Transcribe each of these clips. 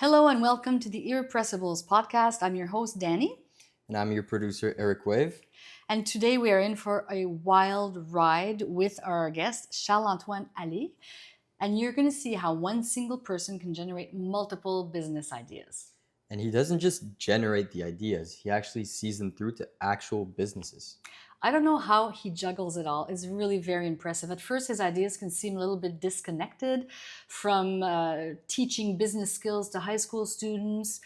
Hello and welcome to the Irrepressibles podcast. I'm your host, Danny. And I'm your producer, Eric Wave. And today we are in for a wild ride with our guest, Charles-Antoine Allais. And you're going to see how one single person can generate multiple business ideas. And he doesn't just generate the ideas, he actually sees them through to actual businesses. I don't know how he juggles it all. It's really very impressive. At first, his ideas can seem a little bit disconnected from teaching business skills to high school students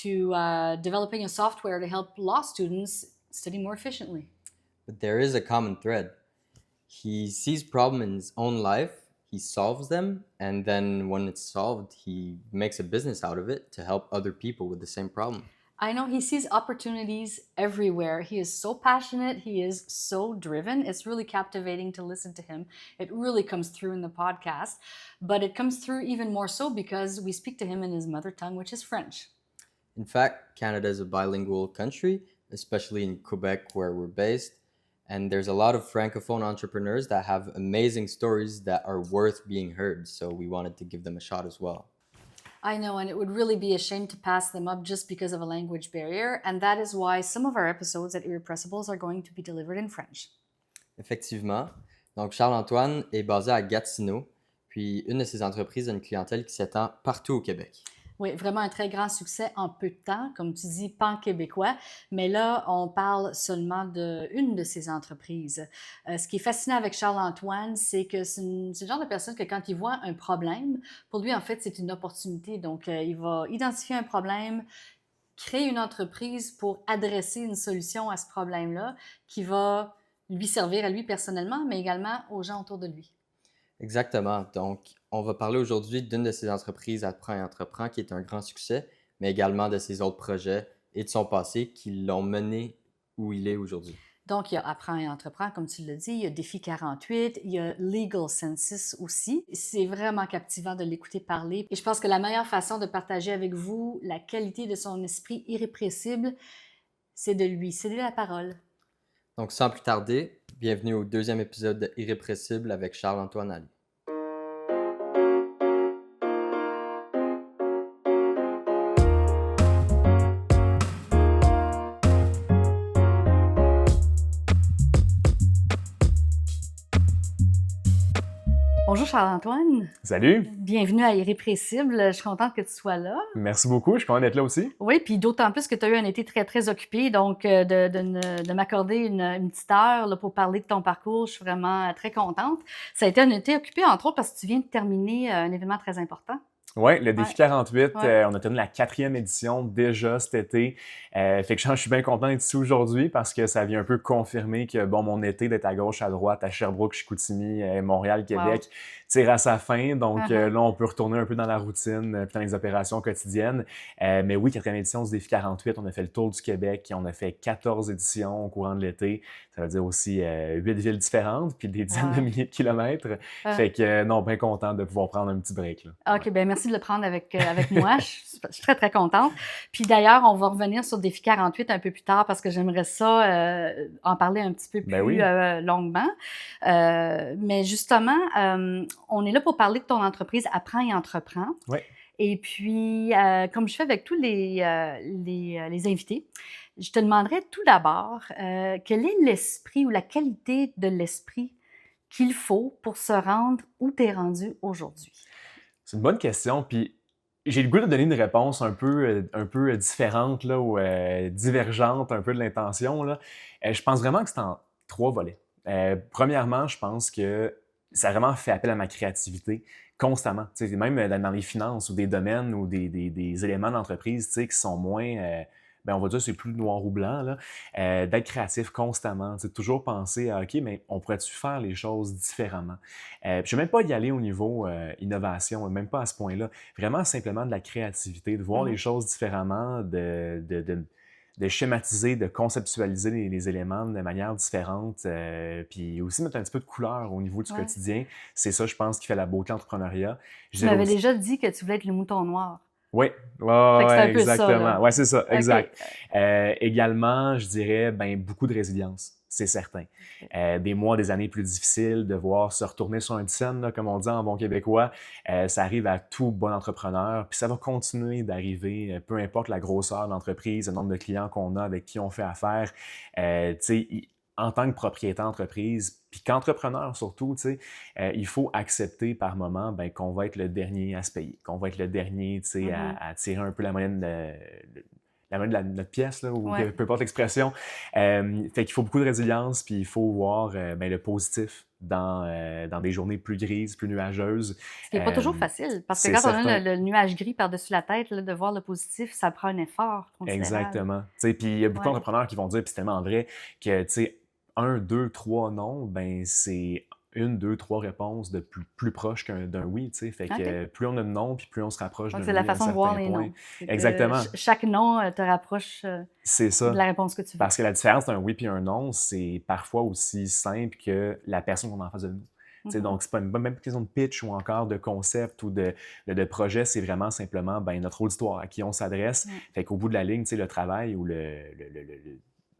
to developing a software to help law students study more efficiently. But there is a common thread. He sees problem in his own life, he solves them, and then when it's solved, he makes a business out of it to help other people with the same problem. I know he sees opportunities everywhere. He is so passionate. He is so driven. It's really captivating to listen to him. It really comes through in the podcast, but it comes through even more so because we speak to him in his mother tongue, which is French. In fact, Canada is a bilingual country, especially in Quebec where we're based. And there's a lot of Francophone entrepreneurs that have amazing stories that are worth being heard. So we wanted to give them a shot as well. I know, and it would really be a shame to pass them up just because of a language barrier, and that is why some of our episodes at Irrepressibles are going to be delivered in French. Effectivement. Donc, Charles-Antoine est basé à Gatineau, puis une de ses entreprises a une clientèle qui s'étend partout au Québec. Oui, vraiment un très grand succès en peu de temps, comme tu dis, pan-québécois. Mais là, on parle seulement d'une de ces entreprises. Ce qui est fascinant avec Charles-Antoine, c'est que c'est le genre de personne que quand il voit un problème, pour lui, en fait, c'est une opportunité. Donc, il va identifier un problème, créer une entreprise pour adresser une solution à ce problème-là qui va lui servir à lui personnellement, mais également aux gens autour de lui. Exactement. Donc, on va parler aujourd'hui d'une de ses entreprises, Apprends et Entreprends, qui est un grand succès, mais également de ses autres projets et de son passé qui l'ont mené où il est aujourd'hui. Donc, il y a Apprends et Entreprends, comme tu l'as dit, il y a Défi 48, il y a Legal Census aussi. C'est vraiment captivant de l'écouter parler. Et je pense que la meilleure façon de partager avec vous la qualité de son esprit irrépressible, c'est de lui céder la parole. Donc, sans plus tarder, bienvenue au deuxième épisode de Irrépressible avec Charles-Antoine Allais. Bonjour Charles-Antoine. Salut! Bienvenue à Irrépressible. Je suis contente que tu sois là. Merci beaucoup, je suis content d'être là aussi. Oui, puis d'autant plus que tu as eu un été très, très occupé. Donc, de m'accorder une petite heure là, pour parler de ton parcours, je suis vraiment très contente. Ça a été un été occupé, entre autres, parce que tu viens de terminer un événement très important. Oui, le Défi 48, Ouais. on a terminé la 4e édition déjà cet été. Fait que je suis bien content d'être ici aujourd'hui parce que ça vient un peu confirmer que bon, mon été d'être à gauche, à droite, à Sherbrooke, Chicoutimi, Montréal, Québec, tire à sa fin. Donc là, on peut retourner un peu dans la routine, puis dans les opérations quotidiennes. Mais oui, 4e édition du Défi 48, on a fait le tour du Québec, on a fait 14 éditions au courant de l'été. Ça veut dire aussi 8 villes différentes, puis des dizaines de milliers de kilomètres. Fait que non, bien content de pouvoir prendre un petit break. Là. OK, bien merci de le prendre avec moi. Je suis très, très contente. Puis d'ailleurs, on va revenir sur Défi 48 un peu plus tard parce que j'aimerais ça en parler un petit peu plus longuement. Mais justement, on est là pour parler de ton entreprise Apprends et Entreprends. Oui. Et puis, comme je fais avec tous les invités, je te demanderais tout d'abord, quel est l'esprit ou la qualité de l'esprit qu'il faut pour se rendre où tu es rendu aujourd'hui? C'est une bonne question, puis j'ai le goût de donner une réponse un peu différente là, ou divergente un peu de l'intention. Là. Je pense vraiment que c'est en 3 volets. Premièrement, je pense que ça a vraiment fait appel à ma créativité constamment. Même dans les finances ou des domaines ou des éléments d'entreprise qui sont moins... on va dire c'est plus noir ou blanc, là, d'être créatif constamment, toujours penser à « OK, mais on pourrait-tu faire les choses différemment? » Je ne vais même pas y aller au niveau innovation, même pas à ce point-là. Vraiment simplement de la créativité, de voir les choses différemment, de schématiser, de conceptualiser les éléments de manière différente, puis aussi mettre un petit peu de couleur au niveau du quotidien. C'est ça, je pense, qui fait la beauté d'entrepreneuriat. Tu m'avais déjà dit que tu voulais être le mouton noir. Oui, exactement. Oui, c'est ça, exact. Également, je dirais beaucoup de résilience. c'est certain. Des mois, des années plus difficiles, devoir se retourner sur une scène, là, comme on dit en bon québécois, ça arrive à tout bon entrepreneur, puis ça va continuer d'arriver, peu importe la grosseur de l'entreprise, le nombre de clients qu'on a, avec qui on fait affaire. Tu sais, en tant que propriétaire d'entreprise, puis qu'entrepreneur surtout, tu sais, il faut accepter par moment ben, qu'on va être le dernier à se payer, qu'on va être le dernier, tu sais, à tirer un peu la moyenne notre pièce, là, ou Ouais. peu importe l'expression. Fait qu'il faut beaucoup de résilience, puis il faut voir ben, le positif dans des journées plus grises, plus nuageuses. Ce qui n'est pas toujours facile, parce que C'est quand on certain. a le nuage gris par-dessus la tête, là, de voir le positif, ça prend un effort considérable. Exactement. Tu sais, puis il y a beaucoup Ouais. d'entrepreneurs qui vont dire, puis c'est tellement vrai, que, tu sais, 1, 2, 3 non, ben c'est 1, 2, 3 réponses de plus proche d'un oui, tu sais. Fait que OK. plus on a de non, puis plus on se rapproche Donc, d'un c'est la oui à un façon de voir certain les point. noms. C'est que Exactement. chaque nom te rapproche C'est de ça. la réponse que tu veux. Parce que la différence d'un oui puis un non, c'est parfois aussi simple que la personne qu'on a en face de nous. Tu sais, donc, c'est pas même pas question de pitch ou encore de concept ou de projet, c'est vraiment simplement ben, notre auditoire à qui on s'adresse. Ouais. Fait qu'au bout de la ligne, tu sais, le travail ou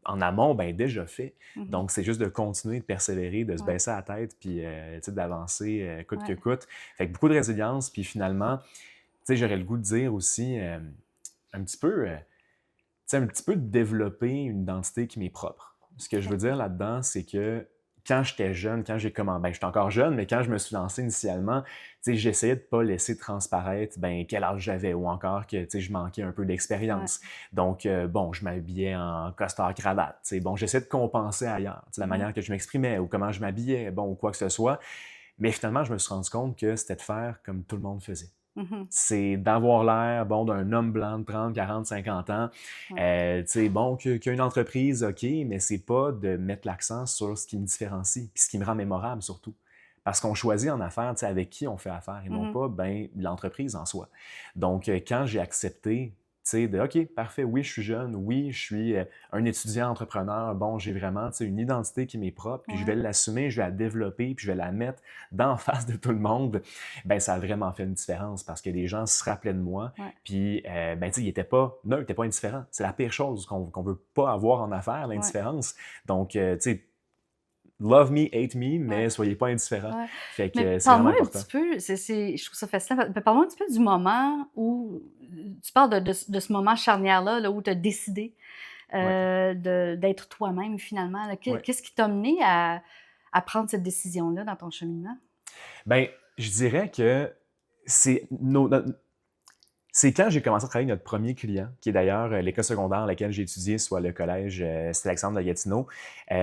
en amont, ben déjà fait. Donc, c'est juste de continuer de persévérer, de se Ouais. baisser la tête, puis tu sais, d'avancer coûte que Ouais. coûte. Fait que beaucoup de résilience, puis finalement, tu sais, j'aurais le goût de dire aussi un petit peu, tu sais, un petit peu de développer une identité qui m'est propre. Ce que je veux OK. dire là-dedans, c'est que quand j'étais jeune, quand j'ai commencé, ben, j'étais encore jeune, mais quand je me suis lancé initialement, tu sais, j'essayais de pas laisser transparaître ben, quel âge j'avais ou encore que tu sais, je manquais un peu Ouais. d'expérience. Donc, bon, je m'habillais en costard-cravate. Tu sais, bon, j'essayais de compenser ailleurs, tu sais, la manière que je m'exprimais ou comment je m'habillais, bon, ou quoi que ce soit. Mais finalement, je me suis rendu compte que c'était de faire comme tout le monde faisait. C'est d'avoir l'air, bon, d'un homme blanc de 30, 40, 50 ans. Ouais. Tu sais, bon, qu'il y a une entreprise, OK, mais c'est pas de mettre l'accent sur ce qui me différencie, puis ce qui me rend mémorable surtout. Parce qu'on choisit en affaires, tu sais, avec qui on fait affaire, et non pas, ben, l'entreprise en soi. Donc, quand j'ai accepté, tu sais, de OK, parfait, oui, je suis jeune, oui, je suis un étudiant entrepreneur, bon, j'ai vraiment, tu sais, une identité qui m'est propre, puis je vais Ouais. l'assumer, je vais la développer, puis je vais la mettre d'en face de tout le monde, ben ça a vraiment fait une différence parce que les gens se rappelaient de moi, Ouais. puis, ben, tu sais, ils n'étaient pas neutres, ils n'étaient pas indifférents. C'est la pire chose qu'on veut pas avoir en affaires, Ouais. l'indifférence. Donc, tu sais, love me, hate me, mais Ouais. soyez pas indifférents. Ouais. Fait que Mais c'est vraiment parle-moi un important. petit peu, je trouve ça fascinant. Parle-moi un petit peu du moment où tu parles de ce moment charnière-là, là, où tu as décidé Ouais, d'être toi-même finalement. Là. ouais. Qu'est-ce qui t'a mené à prendre cette décision-là dans ton cheminement? Ben, je dirais que c'est c'est quand j'ai commencé à travailler avec notre premier client, qui est d'ailleurs l'école secondaire à laquelle j'ai étudié, soit le collège Saint-Alexandre de Gatineau. Tu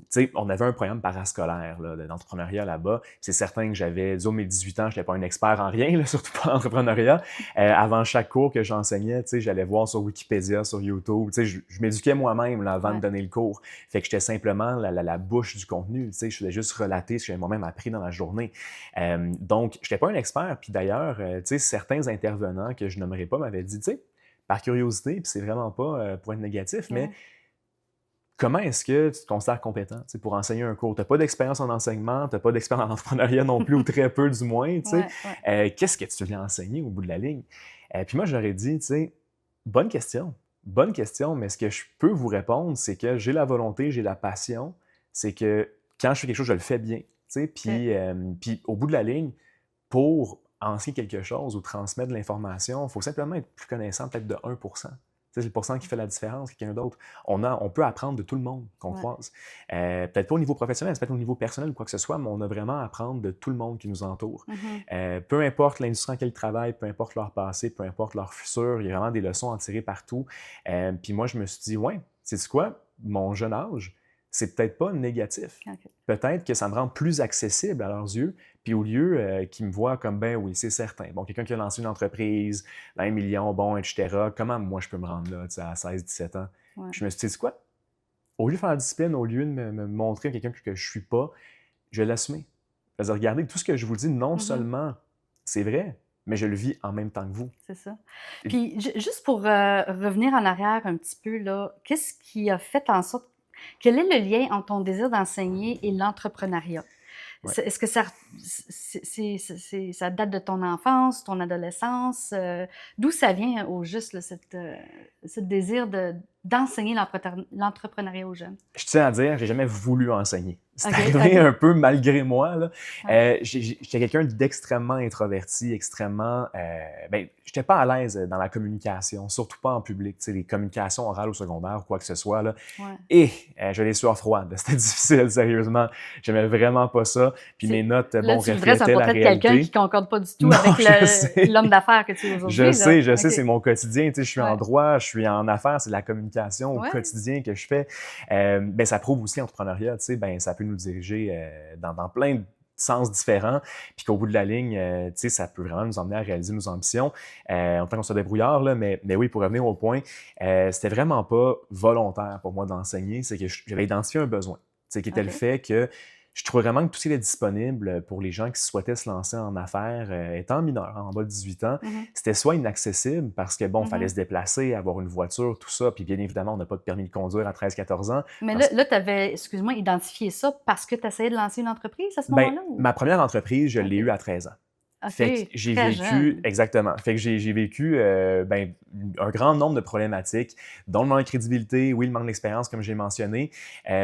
sais, on avait un programme parascolaire là, d'entrepreneuriat là-bas. C'est certain que j'avais, disons, mes 18 ans, je n'étais pas un expert en rien, là, surtout pas en entrepreneuriat. Avant chaque cours que j'enseignais, tu sais, j'allais voir sur Wikipédia, sur YouTube. Tu sais, je m'éduquais moi-même là, avant de Ouais. donner le cours. Fait que j'étais simplement la bouche du contenu. Tu sais, je faisais juste relater ce que j'avais moi-même appris dans la journée. Donc, je n'étais pas un expert. Puis d'ailleurs, tu sais, certains intervenants que je nommerai pas m'avaient dit, tu sais, par curiosité, puis c'est vraiment pas pour être négatif, mais Ouais. comment est-ce que tu te considères compétent tu sais, pour enseigner un cours? Tu n'as pas d'expérience en enseignement, tu n'as pas d'expérience en entrepreneuriat non plus, ou très peu du moins. Tu sais. Ouais. Qu'est-ce que tu viens enseigner au bout de la ligne? Puis moi, j'aurais dit, tu sais, bonne question. Bonne question, mais ce que je peux vous répondre, c'est que j'ai la volonté, j'ai la passion. C'est que quand je fais quelque chose, je le fais bien. Tu sais, OK. puis au bout de la ligne, pour enseigner quelque chose ou transmettre de l'information, il faut simplement être plus connaissant peut-être de 1%. C'est le pourcent qui fait la différence, quelqu'un d'autre. On peut apprendre de tout le monde qu'on Ouais. croise. Peut-être pas au niveau professionnel, c'est peut-être au niveau personnel ou quoi que ce soit, mais on a vraiment à apprendre de tout le monde qui nous entoure. Peu importe l'industrie dans laquelle ils travaillent, peu importe leur passé, peu importe leur futur, il y a vraiment des leçons à tirer partout. Puis moi, je me suis dit, ouais, sais-tu quoi? Mon jeune âge, c'est peut-être pas négatif. OK. Peut-être que ça me rend plus accessible à leurs yeux, puis au lieu qu'ils me voient comme, ben oui, c'est certain. Bon, quelqu'un qui a lancé une entreprise, 1 million, bon, etc., comment moi je peux me rendre là, tu sais, à 16, 17 ans? Ouais. Puis je me suis dit, tu sais quoi? Au lieu de faire la discipline, au lieu de me montrer à quelqu'un que je suis pas, je vais l'assumer. Je vais dire, regardez, tout ce que je vous dis, non seulement c'est vrai, mais je le vis en même temps que vous. C'est ça. Et- Puis juste pour revenir en arrière un petit peu, là, qu'est-ce qui a fait en sorte... Quel est le lien entre ton désir d'enseigner et l'entrepreneuriat? Ouais. Est-ce que ça ça date de ton enfance, ton adolescence. D'où ça vient au juste, là, ce désir d'enseigner l'entrepreneuriat aux jeunes? Je tiens à dire, j'ai jamais voulu enseigner. C'est OK, arrivé OK. un peu malgré moi, là. Ouais. J'étais quelqu'un d'extrêmement introverti, extrêmement... j'étais pas à l'aise dans la communication, surtout pas en public. Tu sais, les communications orales au secondaire ou quoi que ce soit, là. Ouais. Et j'avais les sueurs froides. C'était difficile, sérieusement. J'aimais vraiment pas ça. Puis mes notes, Là, bon, tu me dresses un reflétaient la portrait de quelqu'un réalité. qui ne concorde pas du tout Non, avec je sais. l'homme d'affaires que tu es aujourd'hui. Je sais, OK. c'est mon quotidien. Tu sais, je suis en Ouais. droit, je suis en affaires, c'est de la communication au Ouais. quotidien que je fais. Ça prouve aussi l'entrepreneuriat, tu sais, ça peut nous diriger dans plein de sens différents, puis qu'au bout de la ligne, tu sais, ça peut vraiment nous emmener à réaliser nos ambitions. En tant qu'on soit débrouillard, là, mais oui, pour revenir au point, c'était vraiment pas volontaire pour moi d'enseigner, c'est que j'avais identifié un besoin, tu sais, qui était le OK. fait que je trouvais vraiment que tout ce qui était disponible pour les gens qui souhaitaient se lancer en affaires, étant mineurs, en bas de 18 ans, Mhm. c'était soit inaccessible parce que, bon, il fallait Mhm. se déplacer, avoir une voiture, tout ça, puis bien évidemment, on n'a pas de permis de conduire à 13-14 ans. Mais Parce- là tu avais, excuse-moi, identifié ça parce que tu essayais de lancer une entreprise à ce moment-là? Ou? Ma première entreprise, je l'ai OK. eue à 13 ans. OK, Fait que j'ai très vécu, jeune. exactement. Fait que j'ai vécu un grand nombre de problématiques, dont le manque de crédibilité, oui, le manque d'expérience, comme j'ai mentionné.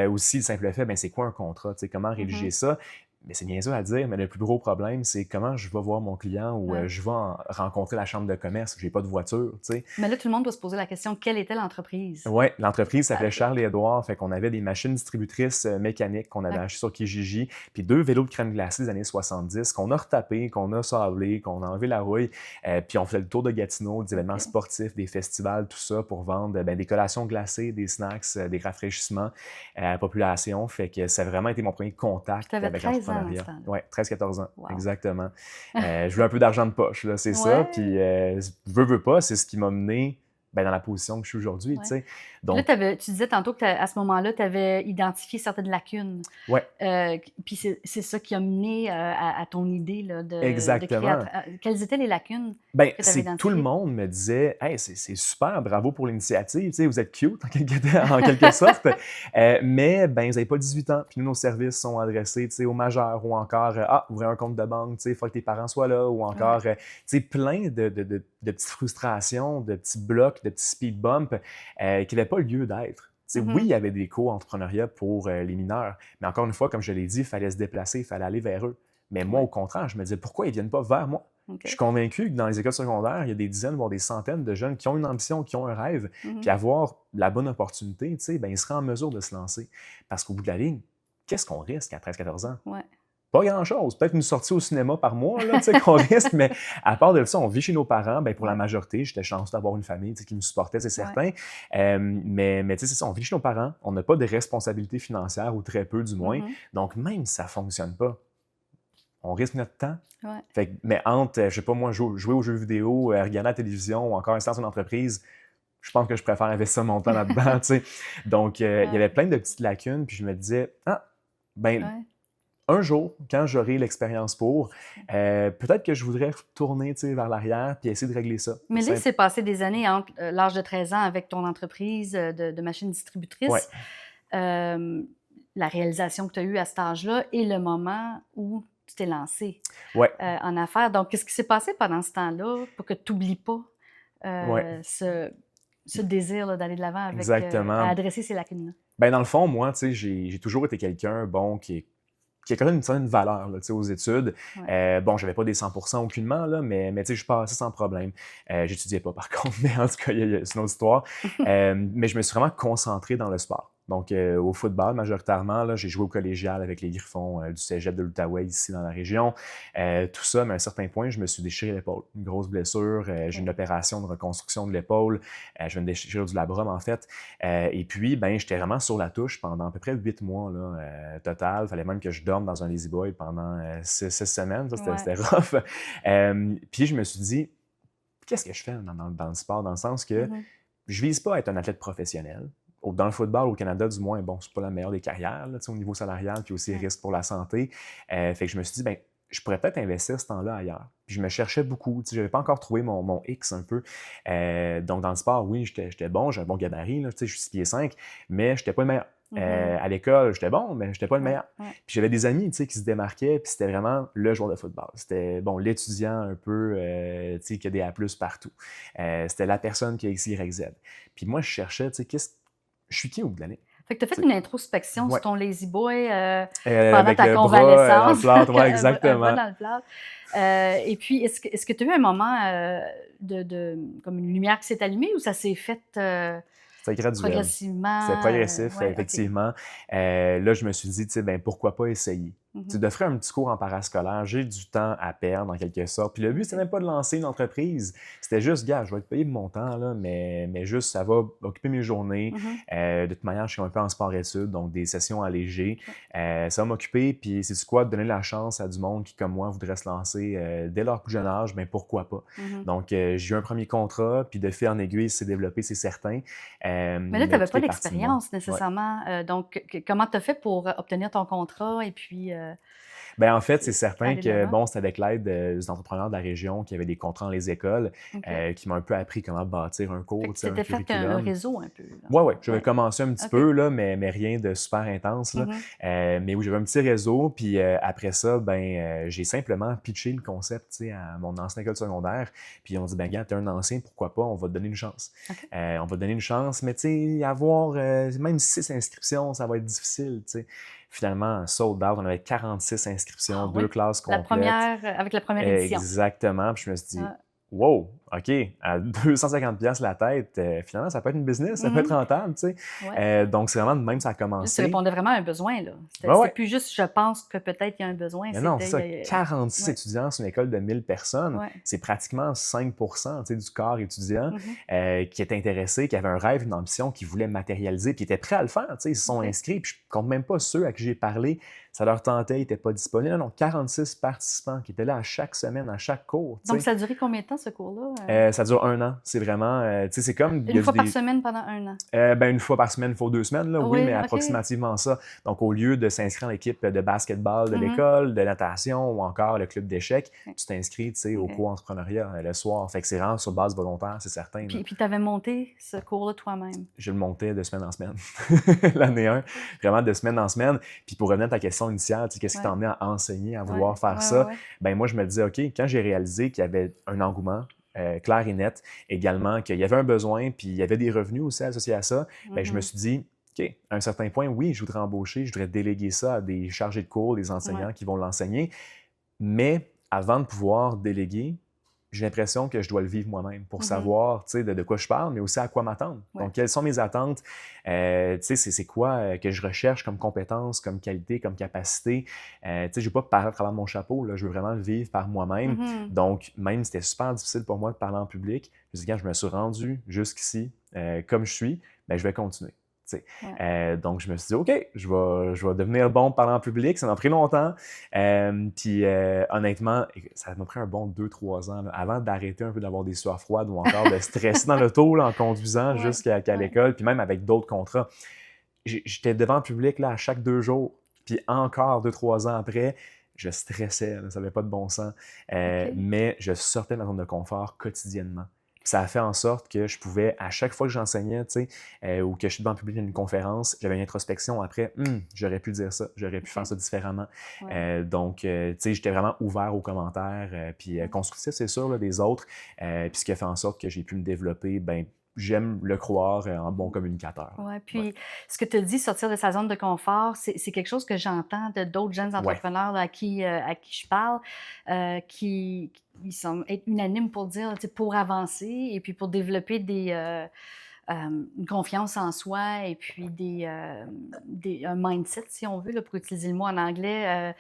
Aussi, le simple fait, c'est quoi un contrat? Tu sais, comment rédiger Mhm. ça? Mais c'est bien sûr à dire, mais le plus gros problème, c'est comment je vais voir mon client ou Ouais. je vais rencontrer la chambre de commerce où j'ai pas de voiture, tu sais. Mais là, tout le monde doit se poser la question, quelle était l'entreprise? Oui, l'entreprise s'appelait OK. Charles et Édouard, fait qu'on avait des machines distributrices mécaniques qu'on avait OK. achetées sur Kijiji, puis 2 vélos de crème glacée des années 70 qu'on a retapés, qu'on a sablés, qu'on a enlevé la rouille, puis on faisait le tour de Gatineau, des événements OK. sportifs, des festivals, tout ça pour vendre des collations glacées, des snacks, des rafraîchissements à la population. Fait que ça a vraiment été mon premier contact Tu avais avec 13 ans dans ce l'entrepreneuriat. temps-là. Oui, 13-14 ans, Wow. exactement. Je voulais un peu d'argent de poche, là, c'est ça. Ouais. Puis, veux pas, c'est ce qui m'a mené dans la position que je suis aujourd'hui, Ouais. tu sais. Puis là, Donc, tu disais tantôt qu'à ce moment-là, tu avais identifié certaines lacunes. ouais, Puis c'est ça qui a mené à ton idée là, de créer. exactement. Quelles étaient les lacunes que tu avais C'est que tout le identifiées? monde me disait Hey, c'est super, bravo pour l'initiative, tu sais, vous êtes cute en quelque sorte, mais vous n'avez pas 18 ans. Puis nous, nos services sont adressés tu sais, aux majeurs ou encore ouvrez un compte de banque, il faut que tes parents soient là, ou encore tu sais, plein de petites frustrations, de petits blocs, de petits speed bumps qui n'avaient pas lieu d'être. Tu sais, Mhm. Oui, il y avait des cours entrepreneuriat pour les mineurs, mais encore une fois, comme je l'ai dit, il fallait se déplacer, il fallait aller vers eux. Mais moi, Ouais. au contraire, je me disais pourquoi ils ne viennent pas vers moi? OK. Je suis convaincu que dans les écoles secondaires, il y a des dizaines, voire des centaines de jeunes qui ont une ambition, qui ont un rêve, Mhm. puis avoir la bonne opportunité, tu sais, ils seraient en mesure de se lancer. Parce qu'au bout de la ligne, qu'est-ce qu'on risque à 13-14 ans? Ouais. Pas grand-chose. Peut-être une sortie au cinéma par mois, là, tu sais, qu'on risque, mais à part de ça, on vit chez nos parents. Pour la majorité, j'étais chanceux d'avoir une famille tu sais, qui nous supportait, c'est certain. Mais tu sais, c'est ça, on vit chez nos parents. On n'a pas de responsabilité financière, ou très peu du moins. Mhm. Donc, même si ça ne fonctionne pas, on risque notre temps. Ouais. Mais entre, je sais pas moi, jouer aux jeux vidéo, regarder la télévision ou encore installer une entreprise, je pense que je préfère investir mon temps là-dedans, tu sais. Donc, il y avait plein de petites lacunes, puis je me disais, Ouais. un jour, quand j'aurai l'expérience pour, peut-être que je voudrais tourner tu sais, vers l'arrière puis essayer de régler ça. Mais là, il s'est passé des années entre l'âge de 13 ans avec ton entreprise de machines distributrices, Ouais. La réalisation que tu as eue à cet âge-là et le moment où tu t'es lancé Ouais. en affaires. Donc, qu'est-ce qui s'est passé pendant ce temps-là pour que tu n'oublies pas Ouais. ce désir là, d'aller de l'avant avec Exactement. à adresser ces lacunes-là? Dans le fond, moi, tu sais, j'ai toujours été quelqu'un, bon, qui a quand même une certaine valeur là, tu sais, aux études. Ouais. J'avais pas des 100% aucunement, là, mais tu sais, je passais sans problème. J'étudiais pas, par contre, mais en tout cas, c'est une autre histoire. Mais je me suis vraiment concentré dans le sport. Donc, au football, majoritairement, là, j'ai joué au collégial avec les Griffons du cégep de l'Outaouais, ici dans la région. Tout ça, mais à un certain point, je me suis déchiré l'épaule. Une grosse blessure. J'ai une opération de reconstruction de l'épaule. Je viens de déchirer du labrum, en fait. Et puis, j'étais vraiment sur la touche pendant à peu près 8 mois là, total. Il fallait même que je dorme dans un lazy boy pendant 6 semaines. Ça, c'était rough. Puis, je me suis dit, qu'est-ce que je fais dans le sport? Dans le sens que je vise pas à être un athlète professionnel. Dans le football, au Canada, du moins, c'est pas la meilleure des carrières là, au niveau salarial, puis aussi risque pour la santé. Fait que je me suis dit, je pourrais peut-être investir ce temps-là ailleurs. Puis je me cherchais beaucoup. Je n'avais pas encore trouvé mon X un peu. Donc, dans le sport, oui, j'étais bon, j'ai un bon gabarit. Là, je suis 6 pieds 5, mais je n'étais pas le meilleur. À l'école, j'étais bon, mais j'étais pas le Ouais, meilleur. ouais. Puis j'avais des amis, tu sais, qui se démarquaient, puis c'était vraiment le joueur de football. C'était, bon, l'étudiant un peu, tu sais, qui a des A+ partout. C'était la personne qui a X, Y, Z. Puis moi, je cherchais, tu sais, je suis qui au bout de l'année? Fait que tu as Tu fait sais, une introspection sur ouais. ton lazy boy pendant Avec ta le bras dans le convalescence, plâtre, ouais, un bras exactement. dans le plâtre. Et puis, est-ce que tu as eu un moment comme une lumière qui s'est allumée ou ça s'est fait C'était graduel. C'était progressivement? progressif, Ouais, OK. effectivement. Là, je me suis dit, tu sais, ben, pourquoi pas essayer? Tu sais, Mhm. d'offrir un petit cours en parascolaire, j'ai du temps à perdre en quelque sorte. Puis le but, c'était OK. même pas de lancer une entreprise. C'était juste, gars, je vais être payé de mon temps, là, mais juste, ça va occuper mes journées. Mhm. De toute manière, je suis un peu en sport-études, donc des sessions allégées. OK. Ça va m'occuper, puis c'est quoi, de donner la chance à du monde qui, comme moi, voudrait se lancer dès leur plus jeune âge, ben pourquoi pas? Mhm. Donc, j'ai eu un premier contrat, puis de fil en aiguille, c'est développé, c'est certain. Mais là, tu Mais n'avais tout pas est parti de moi. d'expérience Ouais. nécessairement. Donc, comment tu as fait pour obtenir ton contrat et puis Ben, en fait, c'est certain aller de que, l'avant? bon, c'est avec l'aide des entrepreneurs de la région qui avaient des contrats dans les écoles, OK. qui m'ont un peu appris comment bâtir un Fait cours, que tu tu sais, un t'étais fait un curriculum. réseau un peu, là. Ouais, ouais, j'avais Ouais. commencé un petit OK. peu, là, mais rien de super intense, là. Mhm. Mais oui, j'avais un petit réseau, puis après ça, ben, j'ai simplement pitché le concept, tu sais, à mon ancienne école secondaire, puis on dit, ben, gars, t'es un ancien, pourquoi pas, on va te donner une chance. OK. On va te donner une chance, mais tu sais, avoir même 6 inscriptions, ça va être difficile, tu sais. Finalement, sold out, on avait 46 inscriptions, Ah 2 oui? classes La complètes. première, avec la première édition. Exactement. Puis je me suis dit, Ah. wow, OK, à 250$ la tête, finalement, ça peut être une business, ça peut être Mhm. rentable, tu sais. Ouais. Donc, c'est vraiment de même que ça a Là, tu commencé. répondais vraiment à un besoin, là. Ouais, C'était ouais. plus juste je pense que peut-être il y a un besoin, Mais non, c'est c'était ça, 46 ouais, étudiants sur une école de 1000 personnes, ouais. c'est pratiquement 5% tu sais, du corps étudiant Mhm. qui est intéressé, qui avait un rêve, une ambition, qui voulait matérialiser, puis était prêt à le faire. Tu sais, ils se sont OK. inscrits, puis je compte même pas ceux à qui j'ai parlé, ça leur tentait, ils n'étaient pas disponibles. Non, non, 46 participants qui étaient là à chaque semaine, à chaque cours. Tu Donc, sais. ça a duré combien de temps, ce cours-là? Ça dure 1 an. C'est vraiment, tu sais, c'est comme, il y Une a fois par des, semaine pendant un an? ben, une fois par semaine, il faut 2 semaines, là, oui, Oui, mais OK. approximativement ça. Donc, au lieu de s'inscrire à l'équipe de basketball de Mhm. l'école, de natation ou encore le club d'échecs, OK. tu t'inscris, tu sais, au OK. cours entrepreneuriat le soir. Fait que c'est vraiment sur base volontaire, c'est certain, là. Puis tu avais monté ce cours-là toi-même? Je le montais de semaine en semaine, l'année 1, vraiment de semaine en semaine. Puis pour revenir à ta question initiale, tu sais, qu'est-ce qui t'a Ouais. emmené à enseigner, à Ouais, vouloir faire ouais, ouais, ça? ouais. Ben moi, je me disais, OK, quand j'ai réalisé qu'il y avait un engouement clair et net, également qu'il y avait un besoin, puis il y avait des revenus aussi associés à ça, ben je me Mhm. suis dit, OK, à un certain point, oui, je voudrais embaucher, je voudrais déléguer ça à des chargés de cours, des Ouais. enseignants qui vont l'enseigner. Mais avant de pouvoir déléguer, j'ai l'impression que je dois le vivre moi-même pour Mhm. savoir, tu sais, de quoi je parle, mais aussi à quoi m'attendre. Ouais. Donc, quelles sont mes attentes? Tu sais, c'est quoi que je recherche comme compétences, comme qualité, comme capacité? Tu sais, je ne veux pas parler à travers mon chapeau, là, je veux vraiment le vivre par moi-même. Mhm. Donc, même si c'était super difficile pour moi de parler en public, je me dis, quand je me suis rendu jusqu'ici, comme je suis, ben, je vais continuer. Ouais. Donc, je me suis dit, OK, je vais devenir bon parlant en public. Ça m'a pris longtemps. Puis, honnêtement, ça m'a pris un bon 2-3 ans là, avant d'arrêter un peu d'avoir des sueurs froides ou encore de stresser dans l'auto là, en conduisant Ouais. jusqu'à Ouais. l'école, puis même avec d'autres contrats. J'étais devant le public là, à chaque 2 jours. Puis encore 2-3 ans après, je stressais, là, ça n'avait pas de bon sens. OK. Mais je sortais de ma zone de confort quotidiennement. Puis ça a fait en sorte que je pouvais, à chaque fois que j'enseignais, tu sais, ou que je suis devant le public dans une conférence, j'avais une introspection après, j'aurais pu dire ça, j'aurais pu OK. faire ça différemment. Ouais. Donc, tu sais, j'étais vraiment ouvert aux commentaires, puis Ouais. constructif, c'est sûr, là, des autres. Puis ce qui a fait en sorte que j'ai pu me développer, ben, j'aime le croire en bon communicateur. Ouais, Ouais. puis ce que tu as dit, sortir de sa zone de confort, c'est quelque chose que j'entends de d'autres jeunes Ouais. entrepreneurs là, à qui je parle, qui sont unanimes pour dire, tu sais, pour avancer et puis pour développer une confiance en soi et puis un mindset, si on veut, là, pour utiliser le mot en anglais,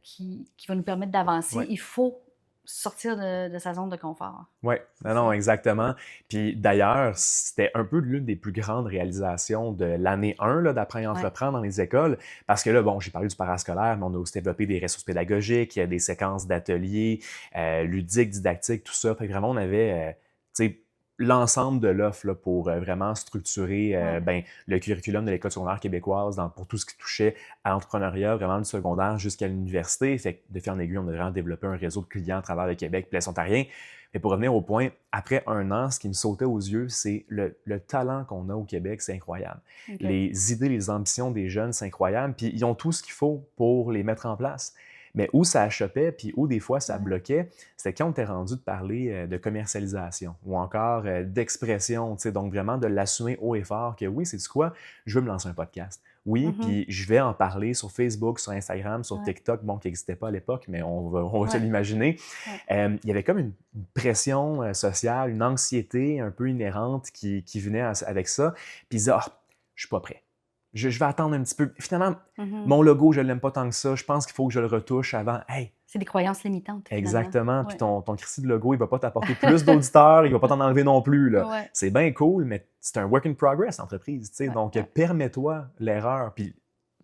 qui va nous permettre d'avancer, Ouais. il faut sortir de sa zone de confort. Oui, C'est non, non, ça? exactement. Puis d'ailleurs, c'était un peu l'une des plus grandes réalisations de l'année 1 là, d'apprendre à Ouais. entreprendre dans les écoles. Parce que là, bon, j'ai parlé du parascolaire, mais on a aussi développé des ressources pédagogiques, il y a des séquences d'ateliers, ludiques, didactiques, tout ça. Fait que vraiment, on avait, tu sais, l'ensemble de l'offre là, pour vraiment structurer Ouais. le curriculum de l'École secondaire québécoise pour tout ce qui touchait à l'entrepreneuriat, vraiment du secondaire jusqu'à l'université. Fait que de fil en aiguille, on a vraiment développé un réseau de clients à travers le Québec et l'Est ontarien. Mais pour revenir au point, après un an, ce qui me sautait aux yeux, c'est le talent qu'on a au Québec, c'est incroyable. OK. Les idées, les ambitions des jeunes, c'est incroyable. Puis ils ont tout ce qu'il faut pour les mettre en place. Mais où ça achoppait, puis où des fois ça Ouais. bloquait, c'était quand on était rendu de parler de commercialisation ou encore d'expression, tu sais, donc vraiment de l'assumer haut et fort que oui, c'est du quoi, je veux me lancer un podcast. Oui, Mhm. puis je vais en parler sur Facebook, sur Instagram, sur Ouais. TikTok, bon, qui n'existait pas à l'époque, mais on va se Ouais. l'imaginer. Ouais. Il y avait comme une pression sociale, une anxiété un peu inhérente qui venait avec ça. Puis ils disaient, ah, je suis pas prêt. Je vais attendre un petit peu. Finalement, Mhm. mon logo, je l'aime pas tant que ça. Je pense qu'il faut que je le retouche avant. Hey, C'est des croyances limitantes, finalement. exactement. Puis Ouais. ton Christy de logo, il va pas t'apporter plus d'auditeurs, il va pas t'en enlever non plus, là. Ouais. C'est bien cool, mais c'est un work in progress, l'entreprise, tu sais. Ouais. Donc, Ouais. permets-toi l'erreur, puis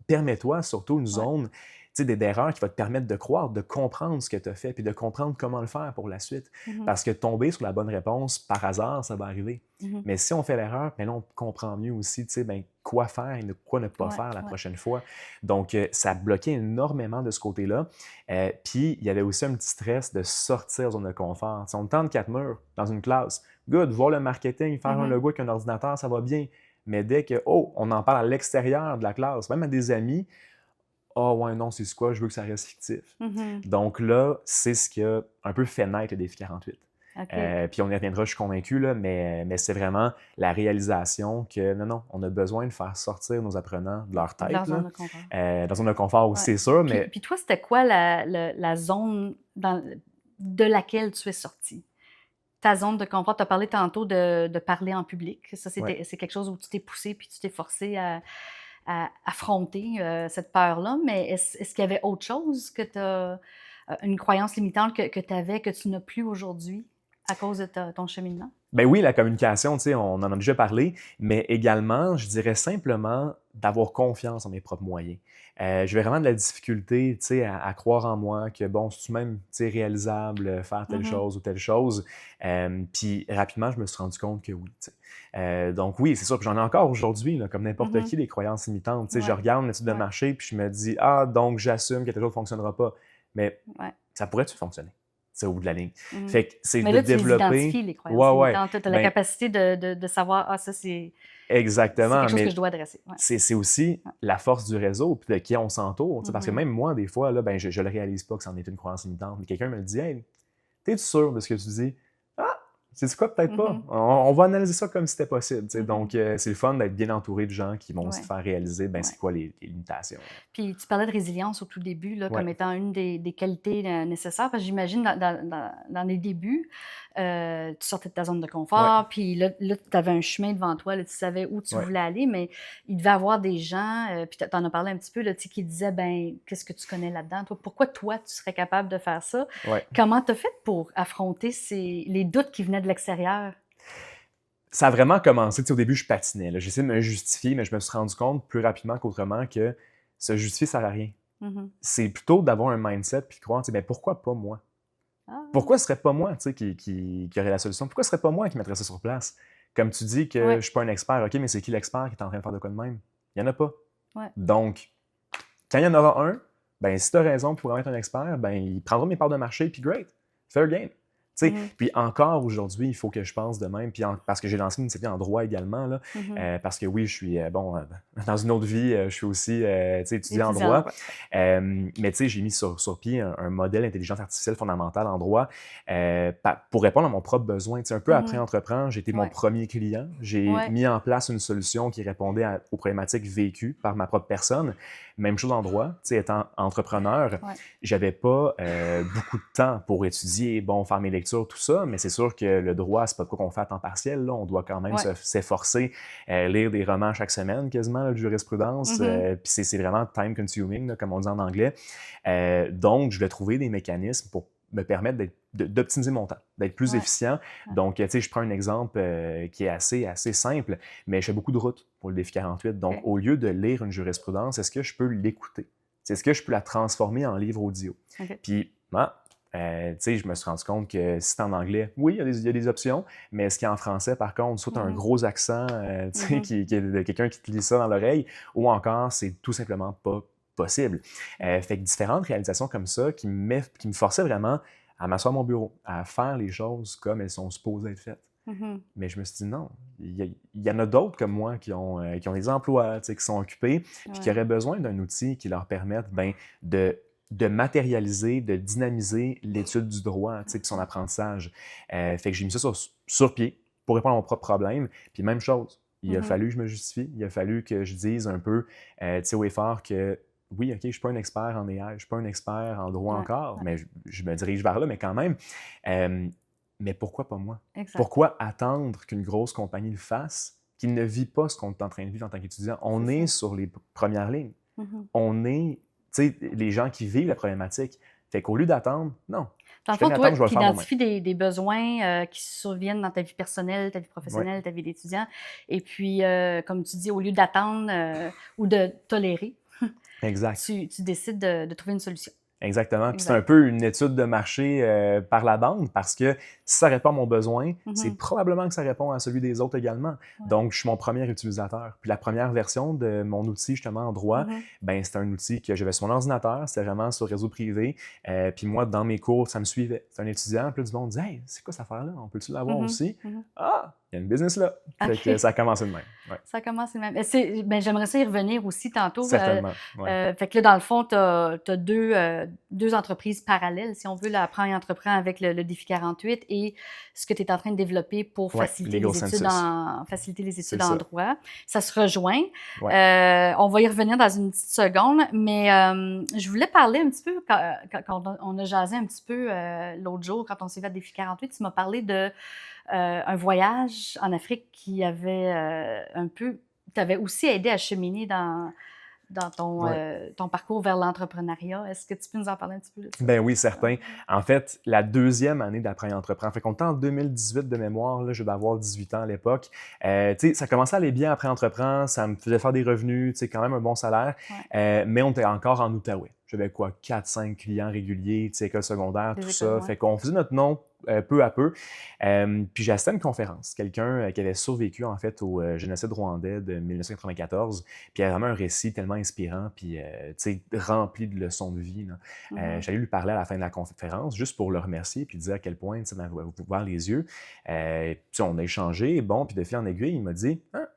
permets-toi surtout une Ouais. zone, tu sais, d'erreur qui va te permettre de croire, de comprendre ce que tu as fait, puis de comprendre comment le faire pour la suite. Mhm. Parce que tomber sur la bonne réponse par hasard, ça va arriver. Mhm. Mais si on fait l'erreur, ben là, on comprend mieux aussi, tu sais, ben, quoi faire et quoi ne pas Ouais. faire la Ouais. prochaine fois. Donc, ça bloquait énormément de ce côté-là. Puis, il y avait aussi un petit stress de sortir de zone de confort. Si on tente 4 murs dans une classe, good, voir le marketing, faire un Mhm. logo avec un ordinateur, ça va bien. Mais dès que, oh, on en parle à l'extérieur de la classe, même à des amis, ah ouais, non, c'est quoi, je veux que ça reste fictif. Mhm. Donc là, c'est ce qui a un peu fait naître le défi 48. OK. Puis on y reviendra, je suis convaincu, là, mais c'est vraiment la réalisation que non, on a besoin de faire sortir nos apprenants de leur De leur tête, là. zone de confort. Dans une zone de confort aussi, Ouais. c'est sûr, Puis, mais puis toi, c'était quoi la zone de laquelle tu es sorti? Ta zone de confort, tu as parlé tantôt de parler en public. Ça, ouais. c'est quelque chose où tu t'es poussé puis tu t'es forcé à affronter cette peur-là. Mais est-ce qu'il y avait autre chose que tu as, une croyance limitante que tu avais, que tu n'as plus aujourd'hui à cause de ton cheminement? Ben oui, la communication, tu sais, on en a déjà parlé, mais également, je dirais simplement d'avoir confiance en mes propres moyens. J'avais vraiment de la difficulté, tu sais, à croire en moi, que bon, c'est même, tu sais, réalisable, faire telle Mhm. chose ou telle chose. Puis rapidement, je me suis rendu compte que oui, tu sais. Donc oui, c'est sûr, puis j'en ai encore aujourd'hui, là, comme n'importe Mhm. qui, des croyances limitantes. Tu sais, je Ouais. regarde une étude de Ouais. marché, puis je me dis, ah, donc j'assume que quelque chose ne fonctionnera pas. Mais Ouais. ça pourrait-tu fonctionner, tu sais, au bout de la ligne? Mhm. Fait que c'est Mais de là, tu les développer. identifies, les croyances Ouais, ouais. limitantes. Tu as la Ben, capacité de savoir, ah, ça, c'est exactement, quelque chose que je mais dois adresser. Ouais. c'est aussi Ouais. la force du réseau puis de qui on s'entoure. Tu sais, parce que Mhm. même moi, des fois, là, ben, je le réalise pas que c'en est une croyance limitante. Mais quelqu'un me le dit, hey, t'es-tu sûr de ce que tu dis? Ah, c'est quoi? Peut-être pas. Mhm. On va analyser ça comme si c'était possible. Tu sais. Mhm. Donc, c'est le fun d'être bien entouré de gens qui vont aussi te Ouais. faire réaliser ben, Ouais. c'est quoi les limitations. Puis tu parlais de résilience au tout début, là, Ouais. comme étant une des qualités nécessaires. Parce que j'imagine dans les débuts, tu sortais de ta zone de Ouais. confort, puis là tu avais un chemin devant toi, là, tu savais où tu Ouais. voulais aller, mais il devait y avoir des gens, puis tu en as parlé un petit peu, là, tu sais, qui disaient, ben, qu'est-ce que tu connais là-dedans? Toi, pourquoi toi, tu serais capable de faire ça? Ouais. Comment tu as fait pour affronter les doutes qui venaient de l'extérieur? Ça a vraiment commencé, tu sais, au début, je patinais. Là. J'essayais de me justifier, mais je me suis rendu compte plus rapidement qu'autrement que se justifier, ça sert à rien. Mhm. C'est plutôt d'avoir un mindset puis de croire, tu sais, ben, pourquoi pas moi? Ah, Pourquoi ce serait pas moi, tu sais, qui aurait la solution? Pourquoi ce serait pas moi qui mettrais ça sur place? Comme tu dis que ouais, je suis pas un expert, OK, mais c'est qui l'expert qui est en train de faire de quoi de même? Il y en a pas. ouais. Donc, quand il y en aura un, ben si tu as raison pour être un expert, ben il prendra mes parts de marché, puis great, fair game. Tu sais, Mhm. puis encore aujourd'hui, il faut que je pense de même, puis parce que j'ai lancé une initiative en droit également, là, Mhm. parce que oui, je suis, dans une autre vie, je suis aussi tu sais, étudiant en Étudiant, droit, ouais. mais tu sais, j'ai mis sur pied un modèle d'intelligence artificielle fondamentale en droit pour répondre à mon propre besoin. Tu sais, un peu après Mhm. entreprendre, j'ai été mon Ouais. premier client, j'ai Ouais. mis en place une solution qui répondait aux problématiques vécues par ma propre personne. Même chose en droit, tu sais, étant entrepreneur, Ouais. j'avais pas beaucoup de temps pour étudier, bon, faire mes lectures, tout ça, mais c'est sûr que le droit, c'est pas de quoi qu'on fait à temps partiel, là. On doit quand même Ouais. s'efforcer, lire des romans chaque semaine, quasiment, là, de jurisprudence, Mhm. puis c'est vraiment time-consuming, là, comme on dit en anglais. Donc, je vais trouver des mécanismes pour me permettre d'optimiser mon temps, d'être plus Ouais. efficient. Ouais. Donc, tu sais, je prends un exemple qui est assez simple, mais je fais beaucoup de routes pour le défi 48. Donc, OK. au lieu de lire une jurisprudence, est-ce que je peux l'écouter? Est-ce que je peux la transformer en livre audio? OK. Puis, Tu sais, je me suis rendu compte que si c'est en anglais, oui, il y a des options, mais ce qui est en français, par contre, soit tu as un gros accent, tu sais, qui est de quelqu'un qui te lit ça dans l'oreille, ou encore, c'est tout simplement pas possible. Fait que différentes réalisations comme ça qui me forçaient vraiment à m'asseoir à mon bureau, à faire les choses comme elles sont supposées être faites. Mais je me suis dit non, il y en a d'autres comme moi qui ont des emplois, tu sais, qui sont occupés, puis qui Ouais. auraient besoin d'un outil qui leur permette de matérialiser, de dynamiser l'étude du droit, tu sais, puis son apprentissage. Fait que j'ai mis ça sur pied pour répondre à mon propre problème. Puis même chose, il a fallu que je me justifie, il a fallu que je dise un peu, tu sais, haut et fort que oui, OK, je ne suis pas un expert en AI, je ne suis pas un expert en droit Ouais, encore, ouais. mais je me dirige vers là, mais quand même. Mais pourquoi pas moi? Exact. Pourquoi attendre qu'une grosse compagnie le fasse, qui ne vit pas ce qu'on est en train de vivre en tant qu'étudiant? On C'est est ça. sur les premières lignes. On est, tu sais, les gens qui vivent la problématique. Fait qu'au lieu d'attendre, non. Dans Je le fais fond, une toi, attente, je vais le tu faire moi-même. identifies des besoins qui surviennent dans ta vie personnelle, ta vie Oui, professionnelle, ta vie d'étudiant. Et puis, comme tu dis, au lieu d'attendre ou de tolérer, exact. tu décides de trouver une solution. Exactement. Puis c'est un Exact. peu une étude de marché par la bande parce que si ça répond à mon besoin, c'est Mhm. probablement que ça répond à celui des autres également. Ouais. Donc, je suis mon premier utilisateur. Puis la première version de mon outil, justement, en droit, Mhm. ben c'était un outil que j'avais sur mon ordinateur, c'était vraiment sur le réseau privé. Puis moi, dans mes cours, ça me suivait. C'est un étudiant, puis là, du monde disait « Hey, c'est quoi cette affaire-là? On peut-tu l'avoir Mhm. aussi? Mhm. » Ah, il y a une business là. Fait que OK. ça a commencé de même. Ouais. Ça commence le même. Ben, j'aimerais ça y revenir aussi tantôt. Certainement. Ouais. Fait que là, dans le fond, tu as deux entreprises parallèles, si on veut, là, Apprends et entreprends avec le défi 48 et ce que tu es en train de développer pour Ouais, faciliter Legal les études Census. faciliter les C'est études en ça. droit. Ça se rejoint. Ouais. On va y revenir dans une petite seconde, mais je voulais parler un petit peu, quand on a jasé un petit peu l'autre jour, quand on s'est fait le défi 48, tu m'as parlé de un voyage en Afrique qui avait un peu, t'avait aussi aidé à cheminer dans Ouais. ton parcours vers l'entrepreneuriat. Est-ce que tu peux nous en parler un petit peu de ça? Ben oui, certain. En fait, la deuxième année d'Apprends et entreprends. Fait qu'on était en 2018 de mémoire, là, je vais avoir 18 ans à l'époque. Tu sais, ça commençait à aller bien après entreprends, ça me faisait faire des revenus, tu sais, quand même un bon salaire, mais on était encore en Outaouais. J'avais quoi, 4-5 clients réguliers, tu sais, école secondaire, Des tout écoles, ça. ouais. Fait qu'on faisait notre nom peu à peu. Puis j'ai assisté à une conférence, quelqu'un qui avait survécu en fait au génocide rwandais de 1994, puis il y a vraiment un récit tellement inspirant, puis tu sais, rempli de leçons de vie, là. J'allais lui parler à la fin de la conférence, juste pour le remercier, puis dire à quel point ça m'avait ouvert les yeux. Puis on a échangé, bon, puis de fil en aiguille, il m'a dit « Ah,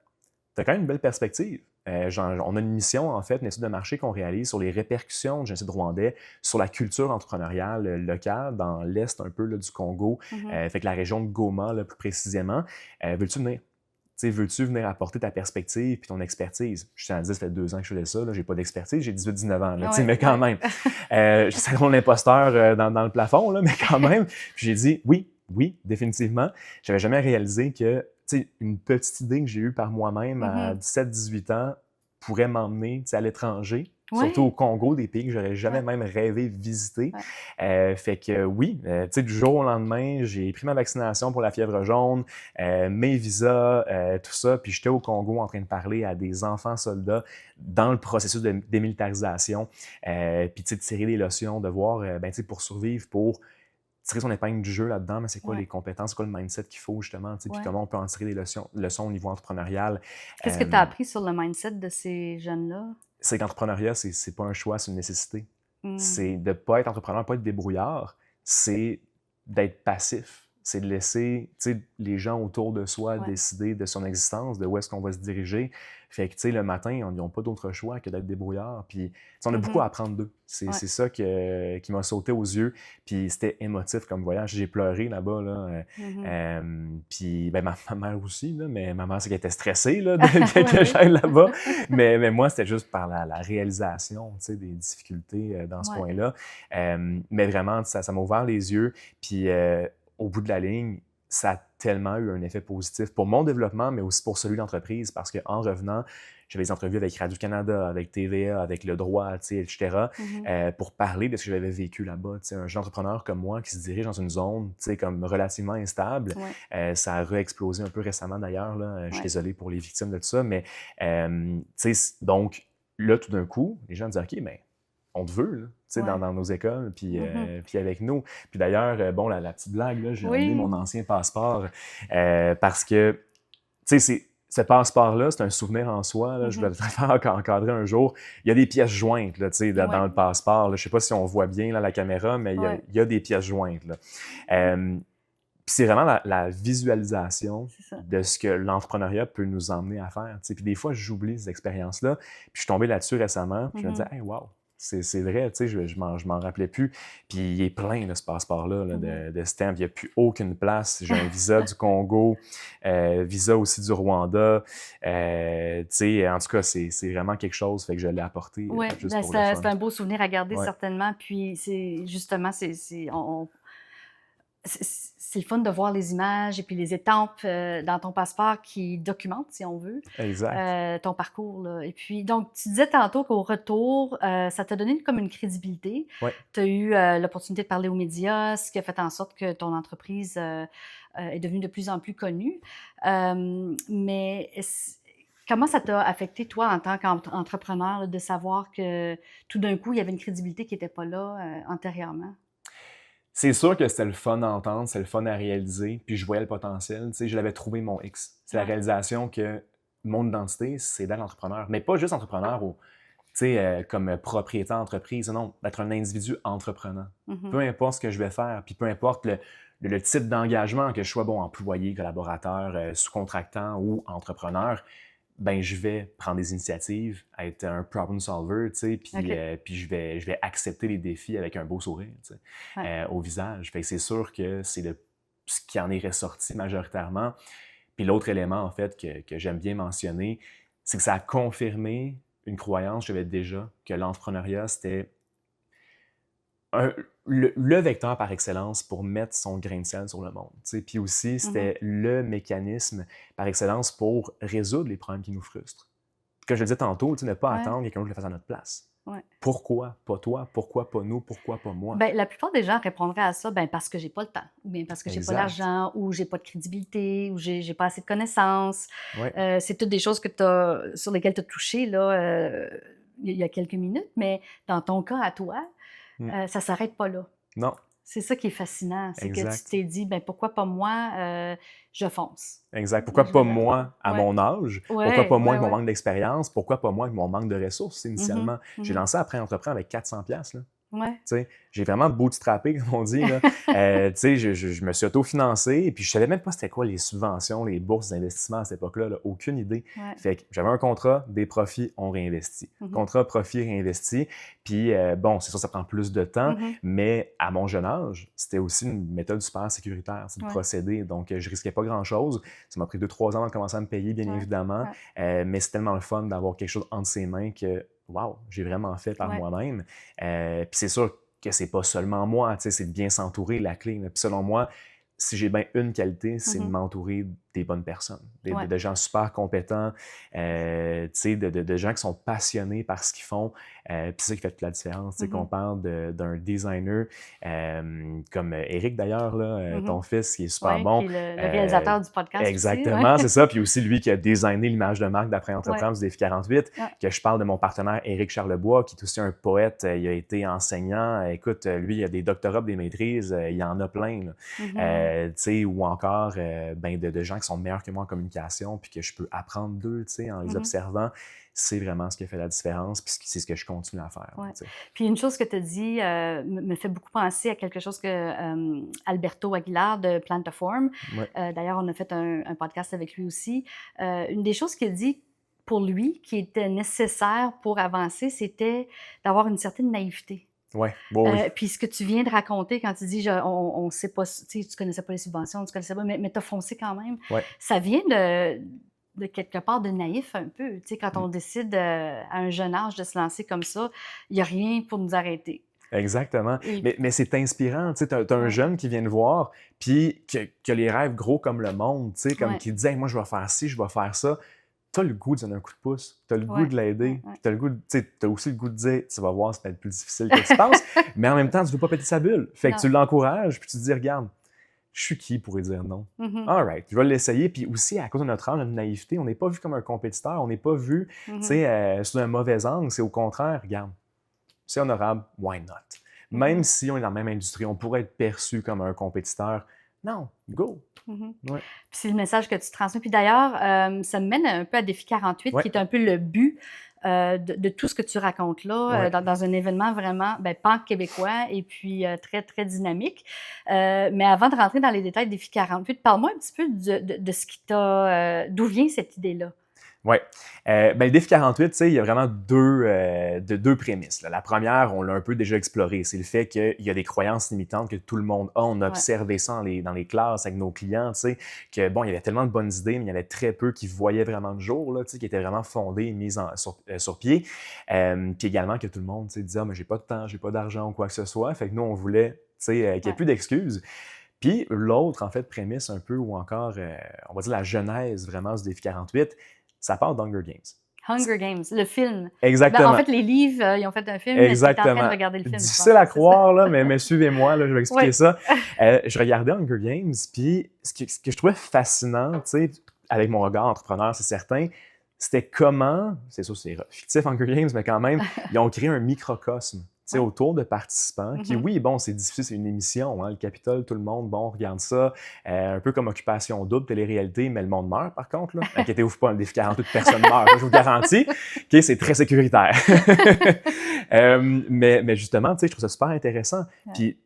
t'as quand même une belle perspective. On a une mission, en fait, une étude de marché qu'on réalise sur les répercussions du génocide rwandais sur la culture entrepreneuriale locale dans l'est un peu là, du Congo, fait que la région de Goma, là, plus précisément. Veux-tu venir? Veux-tu venir apporter ta perspective et ton expertise? Je t'en dis, ça fait 2 ans que je faisais ça, j'ai pas d'expertise, j'ai 18-19 ans, là, Ouais, mais quand même. J'ai syndrome de l'imposteur dans le plafond, là, mais quand même. Puis j'ai dit oui, définitivement. J'avais jamais réalisé que une petite idée que j'ai eue par moi-même à 17-18 ans pourrait m'emmener à l'étranger, surtout au Congo, des pays que j'aurais jamais même rêvé visiter. Fait que oui, du jour au lendemain, j'ai pris ma vaccination pour la fièvre jaune, mes visas, tout ça, puis j'étais au Congo en train de parler à des enfants soldats dans le processus de démilitarisation, puis de tirer des leçons, de voir, pour survivre, pour tirer son épingle du jeu là-dedans, mais c'est quoi les compétences, c'est quoi le mindset qu'il faut justement, puis comment on peut en tirer des leçons au niveau entrepreneurial. Qu'est-ce que tu as appris sur le mindset de ces jeunes-là? C'est que l'entrepreneuriat, c'est pas un choix, c'est une nécessité. C'est de ne pas être entrepreneur, pas être débrouillard, c'est d'être passif. C'est de laisser les gens autour de soi décider de son existence, de où est-ce qu'on va se diriger. Fait que le matin, ils n'ont pas d'autre choix que d'être débrouillard. Puis on a beaucoup à apprendre d'eux. C'est ça qui m'a sauté aux yeux. Puis c'était émotif comme voyage. J'ai pleuré là-bas. Là. Puis ma mère aussi, là, mais ma mère, c'est qu'elle était stressée là, que j'aille là-bas. mais moi, c'était juste par la réalisation des difficultés dans ce coin-là. Mais vraiment, ça m'a ouvert les yeux. Puis au bout de la ligne, ça a tellement eu un effet positif pour mon développement, mais aussi pour celui de l'entreprise, parce qu'en revenant, j'avais des entrevues avec Radio-Canada, avec TVA, avec Le Droit, etc., pour parler de ce que j'avais vécu là-bas. Un jeune entrepreneur comme moi qui se dirige dans une zone comme relativement instable. Ça a re-explosé un peu récemment d'ailleurs. Je suis désolé pour les victimes de tout ça, mais donc là, tout d'un coup, les gens disent « OK, mais on te veut, là, tu sais, Ouais. dans nos écoles, Mhm. puis avec nous. Puis d'ailleurs, bon, la petite blague, là, j'ai emmené mon Oui. ancien passeport parce que, tu sais, ce passeport-là, c'est un souvenir en soi. Là, je vais Mhm. le faire encadrer un jour. Il y a des pièces jointes là, tu sais, dans Ouais. le passeport. Là. Je ne sais pas si on voit bien là, la caméra, mais Ouais. il y a des pièces jointes. Là. Puis c'est vraiment la visualisation C'est ça. de ce que l'entrepreneuriat peut nous emmener à faire. Tu sais. Puis des fois, j'oublie ces expériences-là. Puis je suis tombé là-dessus récemment. Puis je me disais, Mhm. hey, wow, c'est vrai, tu sais, je m'en rappelais plus. Puis il est plein, là, ce passeport-là, là, Mhm. de stamps. Il n'y a plus aucune place. J'ai un visa du Congo, visa aussi du Rwanda. Tu sais, en tout cas, c'est vraiment quelque chose. Fait que je l'ai apporté Oui, juste ben, pour le fun. c'est un beau souvenir à garder, Ouais, certainement. Puis, c'est justement, c'est le fun de voir les images et puis les étampes dans ton passeport qui documentent, si on veut, exact. ton parcours, là. Et puis, donc, tu disais tantôt qu'au retour, ça t'a donné comme une crédibilité. Ouais. Tu as eu l'opportunité de parler aux médias, ce qui a fait en sorte que ton entreprise est devenue de plus en plus connue. Mais comment ça t'a affecté, toi, en tant qu'entrepreneur, là, de savoir que tout d'un coup, il y avait une crédibilité qui n'était pas là antérieurement? C'est sûr que c'était le fun à entendre, c'est le fun à réaliser, puis je voyais le potentiel. Tu sais, je l'avais trouvé mon X. C'est la Ouais. réalisation que mon identité, c'est d'être entrepreneur. Mais pas juste entrepreneur tu sais, comme propriétaire d'entreprise, non, d'être un individu entreprenant. Mhm. Peu importe ce que je vais faire, puis peu importe le type d'engagement, que je sois bon employé, collaborateur, sous-contractant ou entrepreneur, ben je vais prendre des initiatives, être un problem solver, tu sais, OK. puis je vais accepter les défis avec un beau sourire, tu sais, Ouais. au visage. Fait que c'est sûr que c'est ce qui en est ressorti majoritairement. Puis l'autre élément, en fait, que j'aime bien mentionner, c'est que ça a confirmé une croyance que j'avais déjà, que l'entrepreneuriat, c'était un- le vecteur par excellence pour mettre son grain de sel sur le monde. Tu sais. Puis aussi, Mhm. c'était le mécanisme par excellence pour résoudre les problèmes qui nous frustrent. Comme je le disais tantôt, tu sais, ne pas Ouais. attendre que quelqu'un d'autre le fasse à notre place. Ouais. Pourquoi pas toi? Pourquoi pas nous? Pourquoi pas moi? Ben, la plupart des gens répondraient à ça, ben, parce que j'ai pas le temps, ou bien parce que j'ai pas Exact. l'argent, ou j'ai pas de crédibilité, ou j'ai pas assez de connaissances. Ouais. C'est toutes des choses sur lesquelles tu as touché là, il y a quelques minutes, mais dans ton cas à toi, Mm. ça s'arrête pas là. Non, C'est ça qui est fascinant, c'est que tu exact. t'es dit, ben, pourquoi pas moi, je fonce. Exact. Pourquoi Je pas vais de l'avant. moi à Ouais, mon âge? Pourquoi ouais, pas moi ouais, avec mon ouais. manque d'expérience? Pourquoi pas moi avec mon manque de ressources Mhm, initialement? J'ai mhm. lancé après entreprendre avec 400 pièces. Ouais. Tu sais, j'ai vraiment bootstrappé, comme on dit. Là. Tu sais, je me suis autofinancé et puis je savais même pas c'était quoi les subventions, les bourses d'investissement à cette époque-là. Là. Aucune idée. Ouais. Fait que j'avais un contrat, des profits, on réinvestit. Mhm, Contrat, profit, réinvesti. Puis bon, c'est sûr, ça prend plus de temps, mhm. mais à mon jeune âge, c'était aussi une méthode super sécuritaire, c'est de Ouais, procéder. Donc, je risquais pas grand-chose. Ça m'a pris 2-3 ans avant de commencer à me payer, bien ouais, évidemment. Mais c'est tellement le fun d'avoir quelque chose entre ses mains que, wow, j'ai vraiment fait par ouais. moi-même. Puis c'est sûr que c'est pas seulement moi, tu sais, c'est de bien s'entourer, la clé. Là. Puis selon moi, si j'ai bien une qualité, c'est de Mhm. m'entourer des bonnes personnes, Ouais. de gens super compétents, tu sais, de gens qui sont passionnés par ce qu'ils font. Puis c'est ça qui fait toute la différence. Tu sais, qu'on Mhm. parle d'un designer comme Eric d'ailleurs, là, Mhm. ton fils, qui est super Ouais, qui bon. est le réalisateur du podcast aussi, ouais. Exactement, c'est ça. Puis aussi lui qui a designé l'image de marque d'après Ouais, entreprendre du défi 48, ouais. que je parle de mon partenaire Éric Charlebois, qui est aussi un poète, il a été enseignant. Écoute, lui, il a des doctorats, des maîtrises, il y en a plein. Là. Mhm. Tu sais, ou encore ben, de gens qui sont meilleurs que moi en communication, puis que je peux apprendre d'eux, tu sais, en les Mhm. observant. C'est vraiment ce qui a fait la différence, puis c'est ce que je continue à faire. Ouais. Tu sais. Puis une chose que tu as dit me fait beaucoup penser à quelque chose que Alberto Aguilar de Plantaform, Ouais. d'ailleurs on a fait un podcast avec lui aussi, une des choses qu'il a dit pour lui qui était nécessaire pour avancer, c'était d'avoir une certaine naïveté. Ouais. Bon, oui. Puis ce que tu viens de raconter quand tu dis on sait pas, tu connaissais pas les subventions, tu connaissais pas, mais tu as foncé quand même, Ouais. ça vient de quelque part de naïf un peu. Tu sais, quand on décide à un jeune âge de se lancer comme ça, il n'y a rien pour nous arrêter. Exactement. Et, Mais c'est inspirant. Tu sais, t'as un ouais, jeune qui vient te voir, puis qui a les rêves gros comme le monde, tu sais, comme ouais, qui dit hey, moi, je vais faire ci, je vais faire ça. Tu as le goût de donner un coup de pouce, tu as le goût ouais, de l'aider, ouais, puis tu as le goût t'as aussi le goût de dire tu vas voir, ça va être plus difficile que tu penses, mais en même temps, tu ne veux pas péter sa bulle. Fait que non. tu l'encourages, puis tu te dis regarde, je suis qui pour lui dire non? Mhm, All right, je vais l'essayer. Puis aussi, à cause de notre âge, notre naïveté, on n'est pas vu comme un compétiteur, on n'est pas vu mhm, sous un mauvais angle. C'est au contraire, regarde, c'est honorable, why not? Même si on est dans la même industrie, on pourrait être perçu comme un compétiteur. Non, go! Mhm. Ouais. Puis c'est le message que tu transmets. Puis d'ailleurs, ça me mène un peu à Défi 48, Ouais. qui est un peu le but de tout ce que tu racontes là, Ouais. dans un événement vraiment pan-québécois et puis très, très dynamique. Mais avant de rentrer dans les détails de Défi 48, parle-moi un petit peu de ce qui t'a... d'où vient cette idée-là? Oui. Le défi 48, il y a vraiment deux prémices, là. La première, on l'a un peu déjà explorée, c'est le fait qu'il y a des croyances limitantes que tout le monde a. On a observé ça dans les classes avec nos clients, que bon, il y avait tellement de bonnes idées, mais il y avait très peu qui voyaient vraiment le jour, là, qui étaient vraiment fondées et mises sur pied. Puis également que tout le monde disait « Ah, mais j'ai pas de temps, j'ai pas d'argent ou quoi que ce soit ». Fait que nous, on voulait qu'il n'y ait plus d'excuses. Puis l'autre, en fait, prémisse un peu, ou encore, on va dire la genèse vraiment du défi 48, ça part d'Hunger Games. Hunger Games, le film. Exactement. En fait, les livres, ils ont fait un film, Exactement. mais tu étais en train de regarder le film. Difficile à croire, là, mais suivez-moi, là, je vais expliquer Oui. ça. Je regardais Hunger Games, puis ce que je trouvais fascinant, avec mon regard entrepreneur, c'est certain, c'était comment, c'est sûr, c'est fictif Hunger Games, mais quand même, ils ont créé un microcosme. Autour de participants, qui, oui, bon, c'est difficile, c'est une émission, hein, le Capitole, tout le monde, bon, regarde ça, un peu comme Occupation Double, télé-réalité, mais le monde meurt, par contre, là. Inquiétez-vous pas, le défi 48, personne meurt, je vous garantis. OK, c'est très sécuritaire. Mais justement, je trouve ça super intéressant. Puis,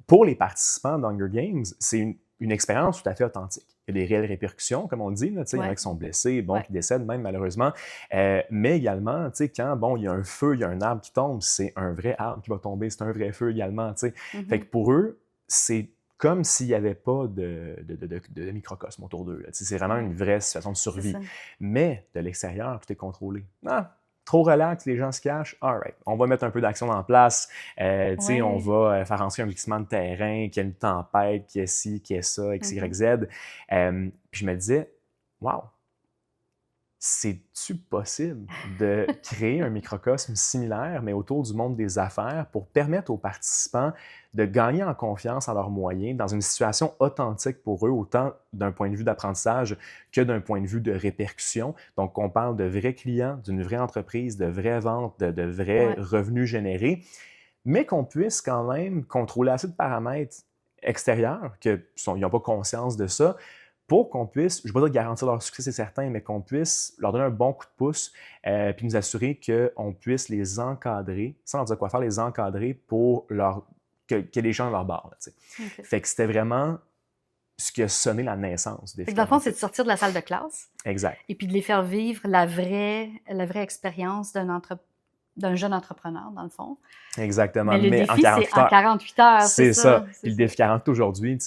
pour les participants d'Hunger Games, c'est une expérience tout à fait authentique. Il y a des réelles répercussions, comme on dit, là, il y en a qui sont blessés, bon, qui décèdent même malheureusement. Mais également, quand bon, il y a un feu, il y a un arbre qui tombe, c'est un vrai arbre qui va tomber, c'est un vrai feu également. Fait que pour eux, c'est comme s'il n'y avait pas de microcosme autour d'eux. C'est vraiment une vraie situation de survie. Mais de l'extérieur, tout est contrôlé. Trop relax, les gens se cachent, all right, on va mettre un peu d'action en place, on va faire entrer un glissement de terrain, qu'il y ait une tempête, qu'il y ait ci, qu'il y ait ça, X, Y, Z. Puis je me disais, wow, c'est-tu possible de créer un microcosme similaire, mais autour du monde des affaires pour permettre aux participants de gagner en confiance en leurs moyens dans une situation authentique pour eux, autant d'un point de vue d'apprentissage que d'un point de vue de répercussion. Donc, on parle de vrais clients, d'une vraie entreprise, de vraies ventes, de vrais revenus générés, mais qu'on puisse quand même contrôler assez de paramètres extérieurs, qu'ils n'ont pas conscience de ça, pour qu'on puisse, je ne vais pas dire garantir leur succès, c'est certain, mais qu'on puisse leur donner un bon coup de pouce, puis nous assurer qu'on puisse les encadrer, sans leur dire quoi faire, les encadrer pour qu'il y ait des gens de leur bord. Fait que c'était vraiment ce qui a sonné la naissance des films. Dans le fond, c'est de sortir de la salle de classe. Exact. Et puis de les faire vivre la vraie expérience d'un jeune entrepreneur, dans le fond. Exactement. Mais le défi, c'est en 48 heures. C'est ça. Puis le défi 48 aujourd'hui,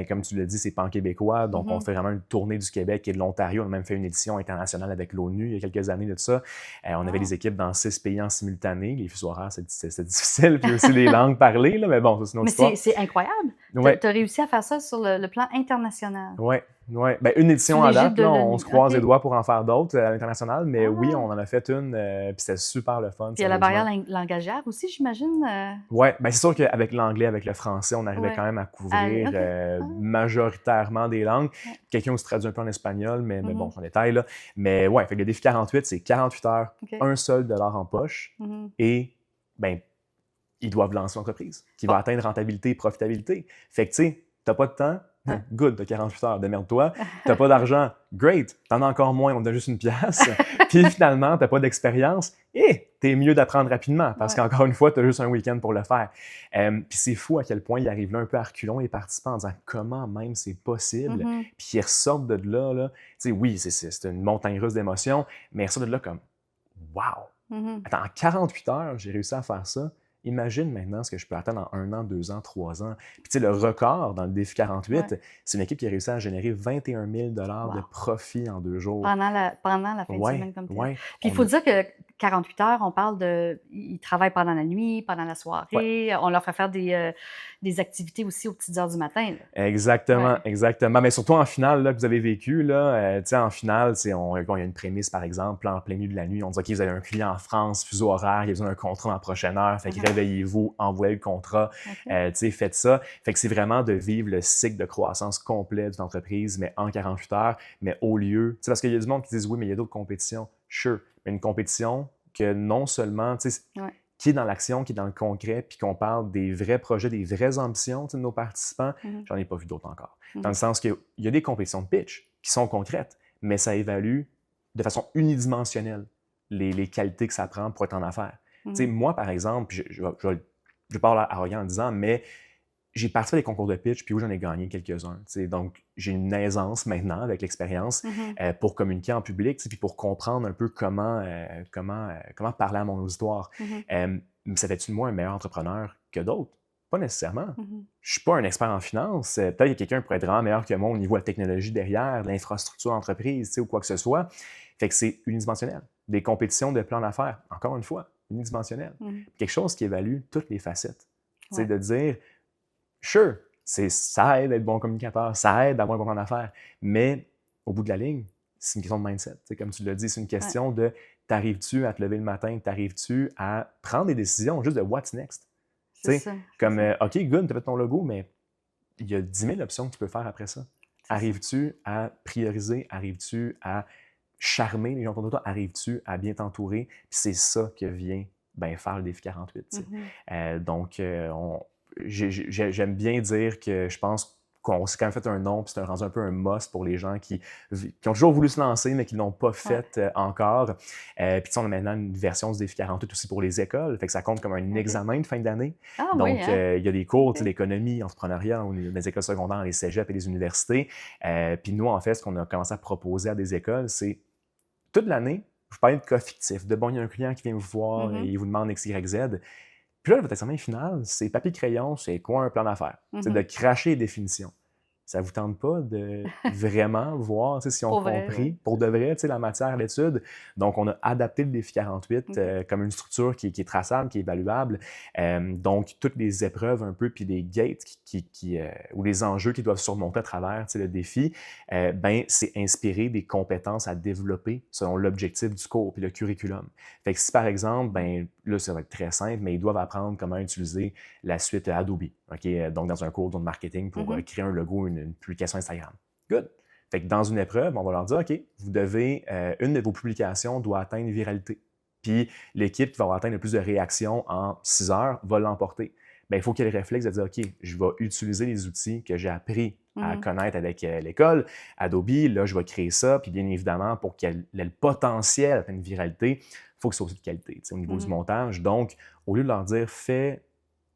comme tu l'as dit, c'est pan-québécois. Donc, on fait vraiment une tournée du Québec et de l'Ontario. On a même fait une édition internationale avec l'ONU il y a quelques années de ça. On avait des équipes dans 6 pays en simultané. Les fuseaux horaires, c'est difficile. Puis aussi les langues parlées, là, mais bon, c'est une autre histoire. Mais c'est incroyable. Ouais. Tu as réussi à faire ça sur le plan international. Oui. Ouais. Une édition à date, là, on se croise les doigts pour en faire d'autres à l'international, mais oui, on en a fait une, puis c'était super le fun. Puis il y a la barrière langagière aussi, j'imagine. Oui, c'est sûr qu'avec l'anglais, avec le français, on arrivait quand même à couvrir majoritairement des langues. Quelqu'un qui se traduit un peu en espagnol, mais bon, c'est un détail, là. Mais ouais, fait que le défi 48, c'est 48 heures, un seul dollar en poche, et ils doivent lancer l'entreprise qui va atteindre rentabilité et profitabilité. Fait que, tu sais, t'as pas de temps, good, t'as 48 heures, démerde-toi. T'as pas d'argent, great, t'en as encore moins, on te donne juste une pièce. Puis finalement, t'as pas d'expérience, t'es mieux d'apprendre rapidement parce qu'encore une fois, t'as juste un week-end pour le faire. Puis c'est fou à quel point ils arrivent là un peu à reculons, les participants, en disant comment même c'est possible. Puis ils ressortent de là, tu sais, oui, c'est une montagne russe d'émotions, mais ils ressortent de là comme wow! Attends, en 48 heures, j'ai réussi à faire ça. Imagine maintenant ce que je peux attendre en 1 an, 2 ans, 3 ans. Puis tu sais, le record dans le défi 48, c'est une équipe qui a réussi à générer 21 000 de profit en 2 jours. Pendant la fin de semaine comme ça. Puis il faut dire que 48 heures, on parle ils travaillent pendant la nuit, pendant la soirée. On leur fait faire des activités aussi aux petites heures du matin. Là. Exactement. Mais surtout en finale là, que vous avez vécu, là, en finale, il y a une prémisse, par exemple, en plein milieu de la nuit, on dit « OK, vous avez un client en France, fuseau horaire, il a besoin d'un contrat dans la prochaine heure, fait que réveillez-vous, envoyez le contrat, faites ça. » Fait que c'est vraiment de vivre le cycle de croissance complet d'une entreprise, mais en 48 heures, mais au lieu... Parce qu'il y a du monde qui disent « Oui, mais il y a d'autres compétitions. » Sure. Mais une compétition que non seulement, qui est dans l'action, qui est dans le concret, puis qu'on parle des vrais projets, des vraies ambitions de nos participants, j'en ai pas vu d'autres encore. Dans le sens qu'il y a des compétitions de pitch qui sont concrètes, mais ça évalue de façon unidimensionnelle les qualités que ça prend pour être en affaires. Tu sais, moi, par exemple, je parle arrogant en disant, mais j'ai participé à des concours de pitch, puis où j'en ai gagné quelques-uns. Donc, j'ai une aisance maintenant avec l'expérience pour communiquer en public, puis pour comprendre un peu comment parler à mon auditoire. Mais ça fait-tu de moi un meilleur entrepreneur que d'autres? Pas nécessairement. Je suis pas un expert en finance. Peut-être que quelqu'un pourrait être vraiment meilleur que moi au niveau de la technologie derrière, de l'infrastructure d'entreprise, ou quoi que ce soit. Fait que c'est unidimensionnel. Des compétitions de plans d'affaires, encore une fois, unidimensionnel. Quelque chose qui évalue toutes les facettes. Ouais. De dire, sure, ça aide d'être bon communicateur, ça aide d'avoir un bon plan d'affaires, mais au bout de la ligne, c'est une question de mindset. Comme tu l'as dit, c'est une question de t'arrives-tu à te lever le matin, t'arrives-tu à prendre des décisions juste de what's next? Comme, OK, good, tu as fait ton logo, mais il y a 10 000 options que tu peux faire après ça. Arrives-tu à prioriser? Arrives-tu à charmer les gens autour de toi? Arrives-tu à bien t'entourer? Puis c'est ça que vient faire le défi 48. Donc, j'aime bien dire que je pense qu'on s'est quand même fait un nom, puis c'est rendu un peu un must pour les gens qui ont toujours voulu se lancer, mais qui ne l'ont pas fait encore. Puis on a maintenant une version du défi 48 aussi pour les écoles, fait que ça compte comme un examen de fin d'année. Donc, il y a des cours d'économie, entrepreneuriat, les écoles secondaires, les cégeps et les universités. Puis nous, en fait, ce qu'on a commencé à proposer à des écoles, c'est toute l'année, vous parlez de cas fictifs, de bon, il y a un client qui vient vous voir et il vous demande X, Y, Z. Puis là, votre examen final, c'est papier-crayon, c'est quoi un plan d'affaires? C'est de cracher les définitions. Ça ne vous tente pas de vraiment voir si on a compris pour de vrai la matière, l'étude. Donc, on a adapté le défi 48 comme une structure qui est traçable, qui est évaluable. Donc, toutes les épreuves un peu, puis les gates ou les enjeux qui doivent surmonter à travers le défi, c'est inspiré des compétences à développer selon l'objectif du cours puis le curriculum. Fait que si, par exemple, là, ça va être très simple, mais ils doivent apprendre comment utiliser la suite Adobe. Okay? Donc, dans un cours de marketing pour créer un logo, une publication Instagram. Good. Fait que dans une épreuve, on va leur dire, OK, vous devez, une de vos publications doit atteindre viralité. Puis l'équipe qui va avoir atteint le plus de réactions en 6 heures va l'emporter. Il faut qu'il y ait le réflexe de dire, OK, je vais utiliser les outils que j'ai appris à connaître avec l'école. Adobe, là, je vais créer ça. Puis bien évidemment, pour qu'elle ait le potentiel d'atteindre une viralité, il faut que ce soit aussi de qualité au niveau du montage. Donc, au lieu de leur dire, fais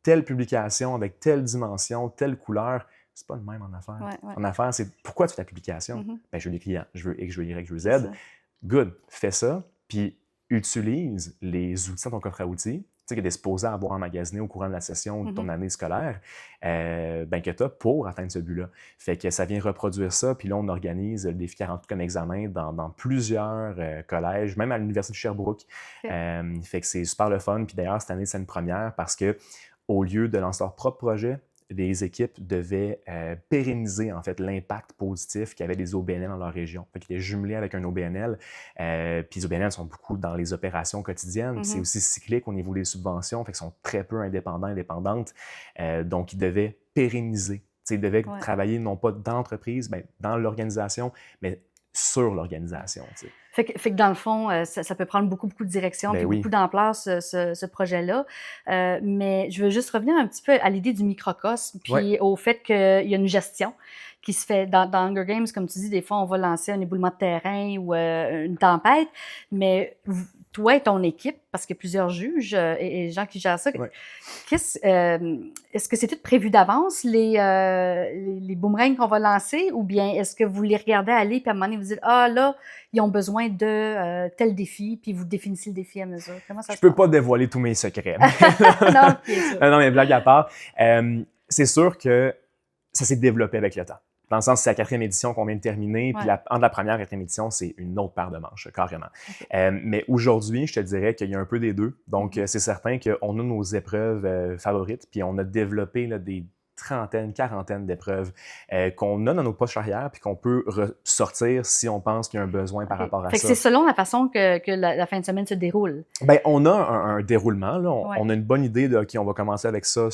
telle publication avec telle dimension, telle couleur, c'est pas le même en affaires. En affaires, c'est pourquoi tu fais ta publication? Je veux des clients, je veux X, je veux Y, je veux Z. Good, fais ça, puis utilise les outils dans ton coffre à outils, que tu es supposé avoir emmagasiné au courant de la session de ton année scolaire, que tu as pour atteindre ce but-là. Fait que ça vient reproduire ça, puis là, on organise le défi 48 comme examen dans plusieurs collèges, même à l'Université de Sherbrooke. Fait que c'est super le fun. Puis d'ailleurs, cette année, c'est une première parce que au lieu de lancer leur propre projet, les équipes devaient pérenniser en fait l'impact positif qu'avaient les OBNL dans leur région. Fait qu'ils étaient jumelés avec un OBNL. Puis les OBNL sont beaucoup dans les opérations quotidiennes. C'est aussi cyclique au niveau des subventions. Fait qu'ils sont très peu indépendantes. Donc, ils devaient pérenniser. Ils devaient travailler non pas d'entreprise, dans l'organisation, mais sur l'organisation. Fait que dans le fond, ça peut prendre beaucoup de direction et beaucoup d'ampleur, ce projet-là. Mais je veux juste revenir un petit peu à l'idée du microcosme, puis au fait qu'il y a une gestion qui se fait dans Hunger Games, comme tu dis, des fois, on va lancer un éboulement de terrain ou une tempête, mais toi et ton équipe, parce qu'il y a plusieurs juges et gens qui gèrent ça, est-ce que c'est tout prévu d'avance, les boomerangs qu'on va lancer, ou bien est-ce que vous les regardez aller, puis à un moment donné, vous dites « Ah, là, ils ont besoin de tel défi », puis vous définissez le défi à mesure? Comment ça se passe? Je peux pas dévoiler tous mes secrets. Non, bien sûr. Non, mais blague à part. C'est sûr que ça s'est développé avec le temps. Dans le sens, c'est la 4e édition qu'on vient de terminer, puis entre la première et la 4e édition, c'est une autre paire de manches, carrément. Mais aujourd'hui, je te dirais qu'il y a un peu des deux. Donc, c'est certain qu'on a nos épreuves favorites, puis on a développé des trentaine, quarantaine d'épreuves qu'on a dans nos poches arrière puis qu'on peut ressortir si on pense qu'il y a un besoin par rapport à ça. C'est selon la façon que la fin de semaine se déroule. On a un déroulement. Là. On a une bonne idée de OK, on va commencer avec ça,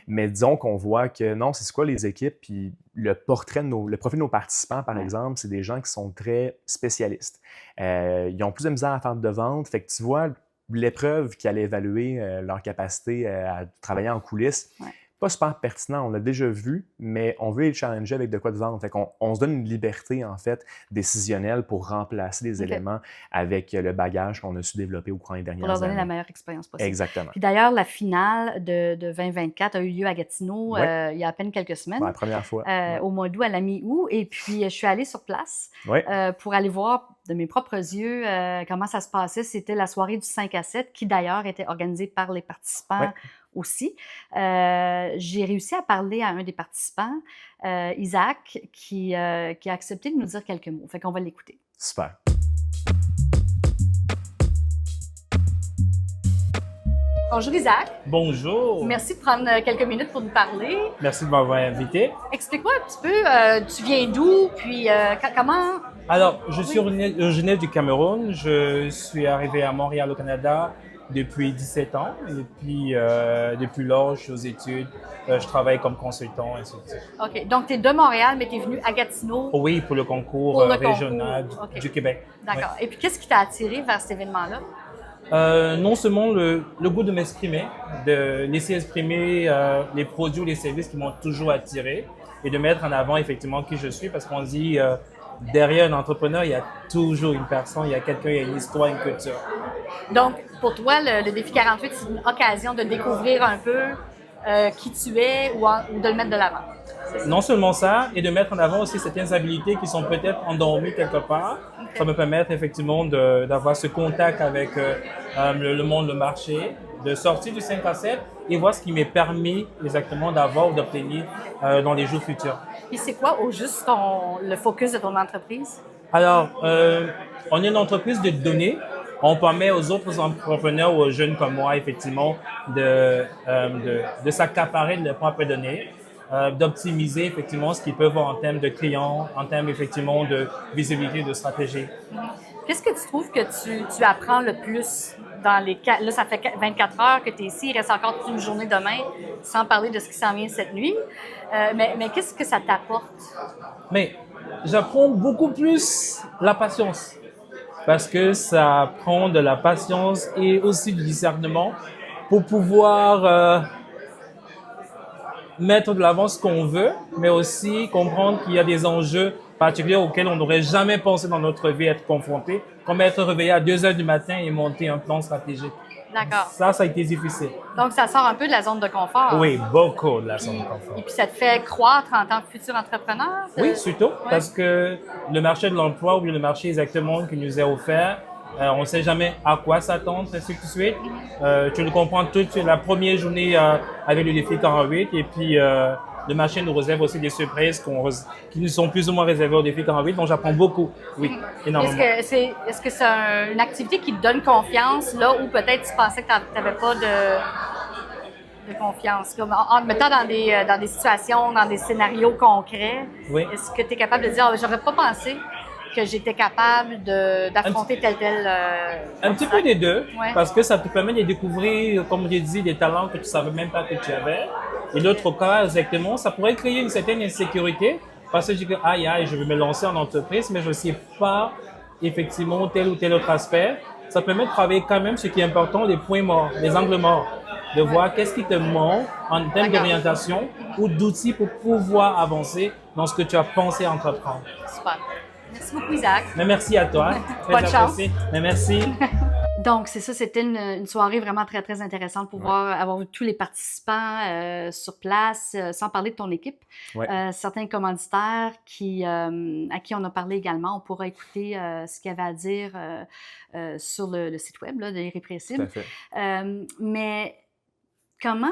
mais disons qu'on voit que non, c'est quoi les équipes, puis le profil de nos participants, par exemple, c'est des gens qui sont très spécialistes. Ils ont plus de misère à faire de vente, fait que tu vois, l'épreuve qui allait évaluer leur capacité à travailler en coulisses, Ouais. pas super pertinent. On l'a déjà vu, mais on veut les challenger avec de quoi de vendre. Fait qu'on se donne une liberté, en fait, décisionnelle pour remplacer des OK. éléments avec le bagage qu'on a su développer au cours des Pour dernières leur donner la années. meilleure expérience possible. Exactement. Puis d'ailleurs, la finale de 2024 a eu lieu à Gatineau Ouais. il y a à peine quelques Pour semaines, la première fois. Ouais. au mois d'août, à la mi-août. Et puis, je suis allée sur place Ouais. pour aller voir de mes propres yeux comment ça se passait. C'était la soirée du 5 à 7, qui d'ailleurs était organisée par les participants Ouais. aussi. J'ai réussi à parler à un des participants, Isaac, qui a accepté de nous dire quelques mots. Fait qu'on va l'écouter. Super. Bonjour Isaac. Bonjour. Merci de prendre quelques minutes pour nous parler. Merci de m'avoir invité. Explique-moi un petit peu, tu viens d'où, puis comment... Alors, je suis originaire du Cameroun. Je suis arrivé à Montréal au Canada depuis 17 ans. Et puis, depuis lors, je suis aux études. Je travaille comme consultant, ainsi de suite. OK, donc tu es de Montréal, mais tu es venu à Gatineau. Oui, pour le concours Pour le régional concours, ok. du Québec. D'accord. Et puis, qu'est-ce qui t'a attiré vers cet événement-là? Non seulement le goût de m'exprimer, de laisser exprimer les produits ou les services qui m'ont toujours attiré et de mettre en avant effectivement qui je suis, parce qu'on dit derrière un entrepreneur, il y a toujours une personne, il y a quelqu'un, il y a une histoire, une culture. Donc, pour toi, le défi 48, c'est une occasion de découvrir un peu qui tu es ou de le mettre de l'avant. Non seulement ça, et de mettre en avant aussi certaines habilités qui sont peut-être endormies quelque part. Ça me permet effectivement d'avoir ce contact avec le monde, le marché, de sortir du 5 à 7 et voir ce qui m'est permis exactement d'avoir ou d'obtenir dans les jours futurs. Puis, c'est quoi au juste le focus de ton entreprise? Alors, on est une entreprise de données. On permet aux autres entrepreneurs ou aux jeunes comme moi, effectivement, de s'accaparer de leurs propres données, d'optimiser effectivement ce qu'ils peuvent voir en termes de clients, en termes effectivement de visibilité, de stratégie. Qu'est-ce que tu trouves que tu apprends le plus dans les... Là, ça fait 24 heures que tu es ici, il reste encore toute une journée demain, sans parler de ce qui s'en vient cette nuit. Mais qu'est-ce que ça t'apporte? Mais j'apprends beaucoup plus la patience, parce que ça prend de la patience et aussi du discernement pour pouvoir mettre de l'avant ce qu'on veut, mais aussi comprendre qu'il y a des enjeux particuliers auxquels on n'aurait jamais pensé dans notre vie être confronté, comme être réveillé à 2 heures du matin et monter un plan stratégique. D'accord. Ça a été difficile. Donc, ça sort un peu de la zone de confort. Oui, beaucoup de la zone de Et confort. puis, ça te fait croître en tant que futur entrepreneur? Oui, surtout parce que le marché de l'emploi, ou bien le marché exactement qui nous est offert, on ne sait jamais à quoi s'attendre, ainsi de suite. Tu le comprends tout de suite la première journée avec le défi 48, et puis le marché nous réserve aussi des surprises qui nous sont plus ou moins réservées au défi 48, donc j'apprends beaucoup, oui, énormément. Est-ce que c'est une activité qui te donne confiance, là où peut-être tu pensais que tu n'avais pas de confiance? Comme en te mettant dans des situations, dans des scénarios concrets, Oui. est-ce que tu es capable de dire, j'aurais pas pensé que j'étais capable d'affronter tel Un petit peu des deux, Ouais. parce que ça te permet de découvrir, comme j'ai dit, des talents que tu savais même pas que tu avais. Et l'autre cas, exactement, ça pourrait créer une certaine insécurité, parce que je dis que, aïe, je vais me lancer en entreprise, mais je ne sais pas effectivement tel ou tel autre aspect. Ça permet de travailler quand même ce qui est important, les points morts, les angles morts, de voir qu'est-ce qui te manque en termes D'accord. d'orientation ou d'outils pour pouvoir avancer dans ce que tu as pensé entreprendre. Super. Merci beaucoup, Isaac. Mais merci à toi. Bonne Très chance. apprécié. Mais merci. Donc, c'est ça, c'était une soirée vraiment très, très intéressante pour avoir vu tous les participants sur place, sans parler de ton équipe. Ouais. Certains commanditaires à qui on a parlé également. On pourra écouter ce qu'il y avait à dire sur le site web là, de Tout l'Irrépressible. à fait. Mais comment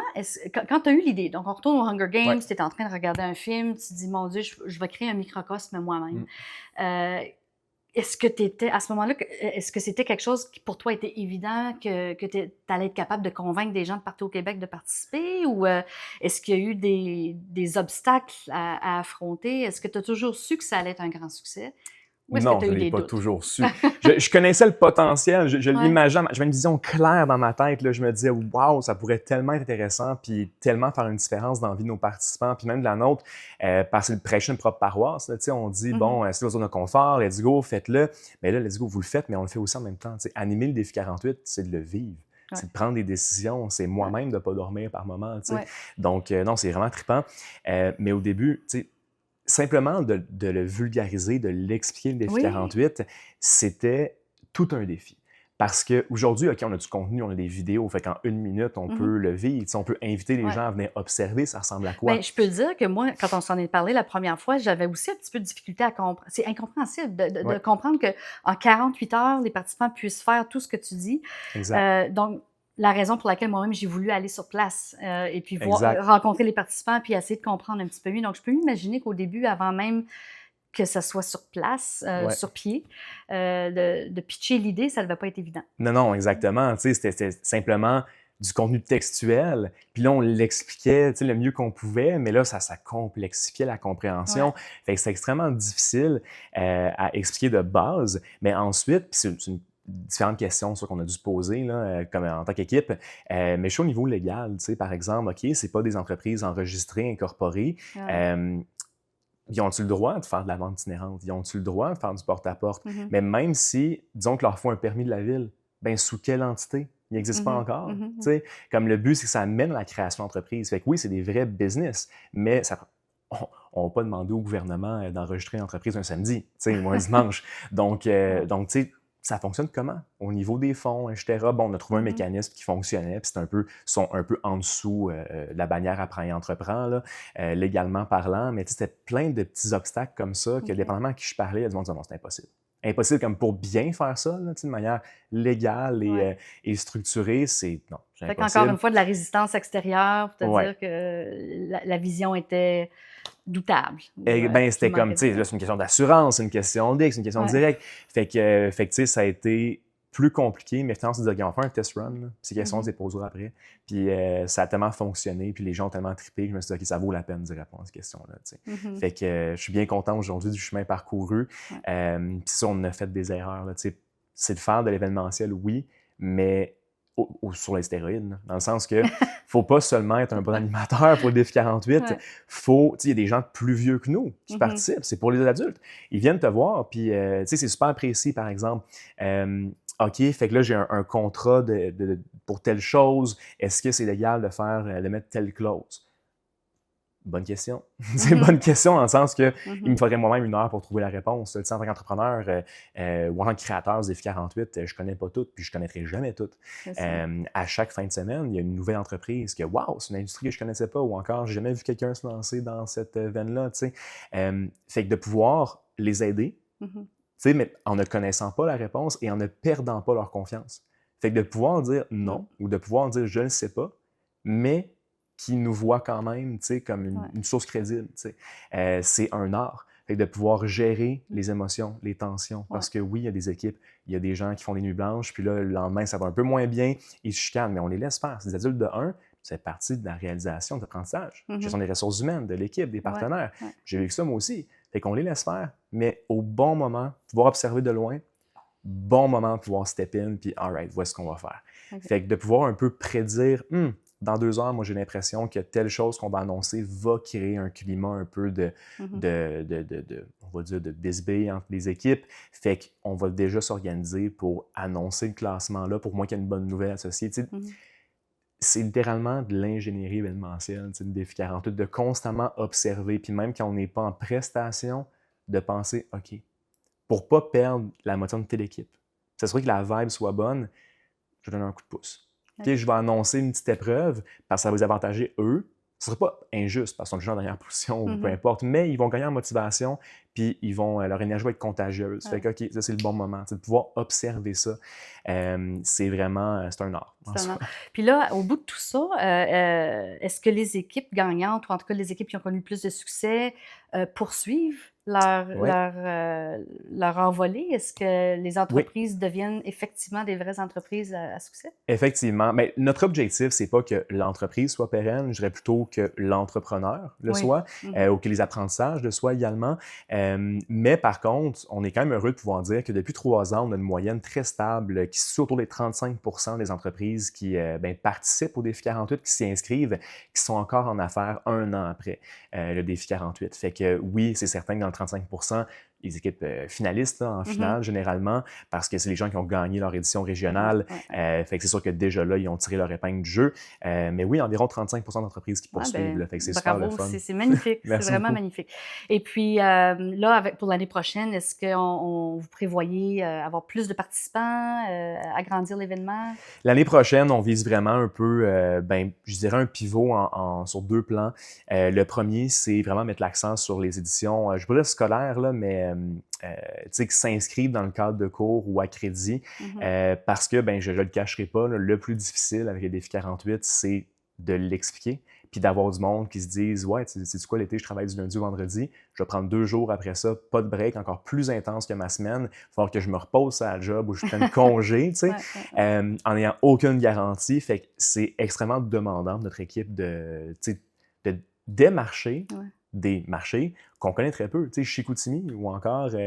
quand tu as eu l'idée, donc on retourne au Hunger Games, Ouais. tu es en train de regarder un film, tu te dis, mon Dieu, je vais créer un microcosme moi-même. Est-ce que tu étais, à ce moment-là, est-ce que c'était quelque chose qui pour toi était évident que tu allais être capable de convaincre des gens de partout au Québec de participer, ou est-ce qu'il y a eu des obstacles à affronter? Est-ce que tu as toujours su que ça allait être un grand succès? Ou est-ce que Non, tu as je eu ne l'ai des pas doutes? toujours su. Je connaissais le potentiel, je Ouais. l'imaginais, j'avais une vision claire dans ma tête. Là. Je me disais, waouh, ça pourrait tellement être intéressant, puis tellement faire une différence dans la vie de nos participants, puis même de la nôtre, parce que prêcher une propre paroisse. Là, on dit, bon, c'est la zone de confort, let's go, faites-le. Mais là, let's go, vous le faites, mais on le fait aussi en même temps. Animer le défi 48, c'est de le vivre. Ouais. C'est de prendre des décisions, c'est moi-même de ne pas dormir par moment. Ouais. Donc, non, c'est vraiment trippant. Mais au début, simplement de le vulgariser, de l'expliquer, le défi Oui. 48, c'était tout un défi. Parce qu'aujourd'hui, OK, on a du contenu, on a des vidéos, fait qu'en 1 minute, on peut le vivre. On peut inviter les gens à venir observer, ça ressemble à quoi? Bien, je peux dire que moi, quand on s'en est parlé la première fois, j'avais aussi un petit peu de difficulté à comprendre. C'est incompréhensible de comprendre qu'en 48 heures, les participants puissent faire tout ce que tu dis. Exact. Donc, la raison pour laquelle moi-même j'ai voulu aller sur place et puis Exact. rencontrer les participants puis essayer de comprendre un petit peu mieux. Donc, je peux m'imaginer qu'au début, avant même que ça soit sur place, sur pied, de pitcher l'idée, ça ne devait pas être évident. Non, exactement. C'était simplement du contenu textuel. Puis là, on l'expliquait le mieux qu'on pouvait, mais là, ça complexifiait la compréhension. Ouais. Fait que c'est extrêmement difficile à expliquer de base. Mais ensuite, puis c'est une différentes questions qu'on a dû se poser là, comme en tant qu'équipe. Mais je suis au niveau légal, par exemple, OK, c'est pas des entreprises enregistrées, incorporées. Ils ont-ils le droit de faire de la vente itinérante? Ils ont-ils le droit de faire du porte-à-porte? Mais même si, disons que leur faut un permis de la ville, ben sous quelle entité? Il n'existe pas encore. Comme le but, c'est que ça amène à la création d'entreprise. Fait que oui, c'est des vrais business, mais on ne va pas demander au gouvernement d'enregistrer une entreprise un samedi, ou un dimanche. Donc, tu sais, ça fonctionne comment? Au niveau des fonds, etc. Bon, on a trouvé un mécanisme qui fonctionnait, puis sont un peu en dessous de la bannière Apprends et entreprends, là, légalement parlant, mais c'était plein de petits obstacles comme ça que, dépendamment à qui je parlais, il y a du monde qui disait non, c'est impossible. Impossible comme pour bien faire ça, là, de manière légale et structurée, c'est non, c'est impossible. Fait qu'encore une fois, de la résistance extérieure pour te dire que la vision était doutable. Ben, c'était comme, tu sais, là, c'est une question d'assurance, c'est une question d'X, c'est une question directe. Fait que tu sais, ça a été plus compliqué, mais finalement, c'est de dire, on va faire un test run, là, ces questions, on se les posera après. Puis ça a tellement fonctionné, puis les gens ont tellement trippé que je me suis dit, OK, ça vaut la peine d'y répondre à ces questions-là, tu sais. Fait que je suis bien content aujourd'hui du chemin parcouru. Puis ça, on a fait des erreurs, là, tu sais. C'est de faire de l'événementiel, oui, mais sur les stéroïdes, là, dans le sens que faut pas seulement être un bon animateur pour le défi 48, il y a des gens plus vieux que nous qui participent, c'est pour les adultes. Ils viennent te voir, puis c'est super précis, par exemple. OK, fait que là, j'ai un contrat pour telle chose, est-ce que c'est légal de mettre telle clause? Bonne question. C'est une bonne question dans le sens que il me faudrait moi-même 1 heure pour trouver la réponse. En tant qu'entrepreneur ou en tant que créateur du défi 48, je connais pas toutes, puis je connaîtrai jamais toutes. À chaque fin de semaine, il y a une nouvelle entreprise que, waouh, c'est une industrie que je connaissais pas, ou encore, j'ai jamais vu quelqu'un se lancer dans cette veine-là. Fait que de pouvoir les aider, mais en ne connaissant pas la réponse et en ne perdant pas leur confiance. Fait que de pouvoir dire non, ou de pouvoir dire je ne sais pas, mais qui nous voit quand même comme une source crédible. C'est un art. Fait que de pouvoir gérer les émotions, les tensions. Parce que oui, il y a des équipes, il y a des gens qui font des nuits blanches, puis là, le lendemain, ça va un peu moins bien, ils se chicanent, mais on les laisse faire. C'est des adultes de 1, c'est partie de la réalisation, de l'apprentissage, gestion des ressources humaines, de l'équipe, des partenaires. J'ai vécu ça moi aussi. Fait qu'on les laisse faire, mais au bon moment, pouvoir observer de loin, bon moment, pouvoir step in, puis all right, voici ce qu'on va faire. Fait que de pouvoir un peu prédire, dans 2 heures, moi, j'ai l'impression que telle chose qu'on va annoncer va créer un climat un peu on va dire, de bisbille entre les équipes. Fait qu'on va déjà s'organiser pour annoncer le classement-là, pour moi qu'il y ait une bonne nouvelle associée. C'est littéralement de l'ingénierie événementielle, le défi 48, de constamment observer, puis même quand on n'est pas en prestation, de penser, OK, pour pas perdre la motivation de telle équipe, s'assurer que la vibe soit bonne, je donne un coup de pouce. Okay, je vais annoncer une petite épreuve parce que ça va les avantager eux. Ce ne sera pas injuste parce qu'ils sont déjà en dernière position ou peu importe, mais ils vont gagner en motivation puis leur énergie va être contagieuse. Fait que, OK, ça, c'est le bon moment. De pouvoir observer ça, c'est vraiment, c'est un art. Puis là, au bout de tout ça, est-ce que les équipes gagnantes, ou en tout cas les équipes qui ont connu plus de succès, poursuivent Ouais. leur envolée? Est-ce que les Oui. entreprises deviennent effectivement des vraies entreprises à succès? Effectivement. Mais notre objectif, c'est pas que l'entreprise soit pérenne, je dirais plutôt que l'entrepreneur le Oui. soit, Mhm. ou que les apprentissages le soient également. Mais par contre, on est quand même heureux de pouvoir dire que depuis 3 ans, on a une moyenne très stable qui se situe autour des 35% des entreprises qui participent au défi 48, qui s'y inscrivent, qui sont encore en affaires 1 an après le défi 48. Fait que oui, c'est certain que dans le 35%, les équipes finalistes là, en Mhm. finale, généralement, parce que c'est les gens qui ont gagné leur édition régionale. Ouais, ouais. Fait que c'est sûr que déjà là, ils ont tiré leur épingle du jeu. Mais oui, environ 35% d'entreprises qui Ouais, poursuivent. ben, Là, fait que c'est super le bravo, fun. c'est magnifique, c'est Merci vraiment beaucoup. magnifique. Et puis là, pour l'année prochaine, est-ce que vous prévoyez avoir plus de participants, agrandir l'événement? L'année prochaine, on vise vraiment un peu, je dirais un pivot sur 2 plans. Le premier, c'est vraiment mettre l'accent sur les éditions, je pourrais dire scolaires, là, mais tu sais, qui s'inscrivent dans le cadre de cours ou à crédit. Mhm. Parce que, je ne le cacherai pas, là, le plus difficile avec les défis 48, c'est de l'expliquer, puis d'avoir du monde qui se disent « Ouais, c'est quoi l'été, je travaille du lundi au vendredi, je vais prendre 2 jours après ça, pas de break, encore plus intense que ma semaine, il va falloir que je me repose à la job ou je prenne congé, tu sais, Ouais, ouais, ouais. en n'ayant aucune garantie. » Fait que c'est extrêmement demandant de notre équipe de démarcher Ouais. des marchés qu'on connaît très peu. Tu sais, Chicoutimi ou encore, tu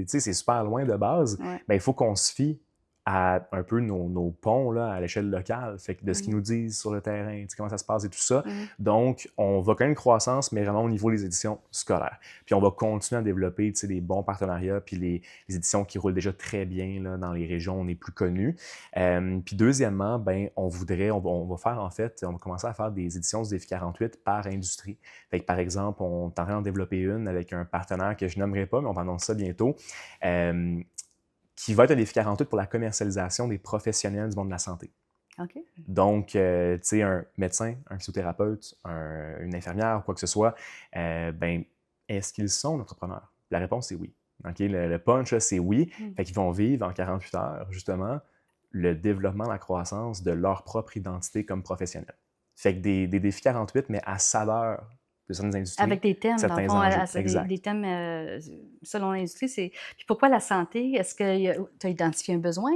sais, c'est super loin de base. Ouais. Il faut qu'on se fie à un peu nos ponts là, à l'échelle locale, fait que de ce qu'ils Mhm. nous disent sur le terrain, tu sais, comment ça se passe et tout ça. Mhm. Donc, on va connaître une croissance, mais vraiment au niveau des éditions scolaires. Puis on va continuer à développer, tu sais, des bons partenariats, puis les éditions qui roulent déjà très bien là, dans les régions où on est plus connus. Puis deuxièmement, on va faire en fait, on va commencer à faire des éditions du défi 48 par industrie. Fait que par exemple, on est en train d'en développer une avec un partenaire que je nommerai pas, mais on va annoncer ça bientôt. Qui va être un défi 48 pour la commercialisation des professionnels du monde de la santé. OK. Donc, tu sais, un médecin, un physiothérapeute, une infirmière ou quoi que ce soit, est-ce qu'ils sont entrepreneurs? La réponse est oui. Okay? Le punch, là, c'est oui. Fait qu'ils vont vivre en 48 heures, justement, le développement, la croissance de leur propre identité comme professionnel. Fait que des défis 48, mais à saveur de certaines industries, Avec des thèmes, dans le certains fond, enjeux. des Exact. thèmes selon l'industrie. Puis pourquoi la santé? Est-ce que tu as identifié un besoin?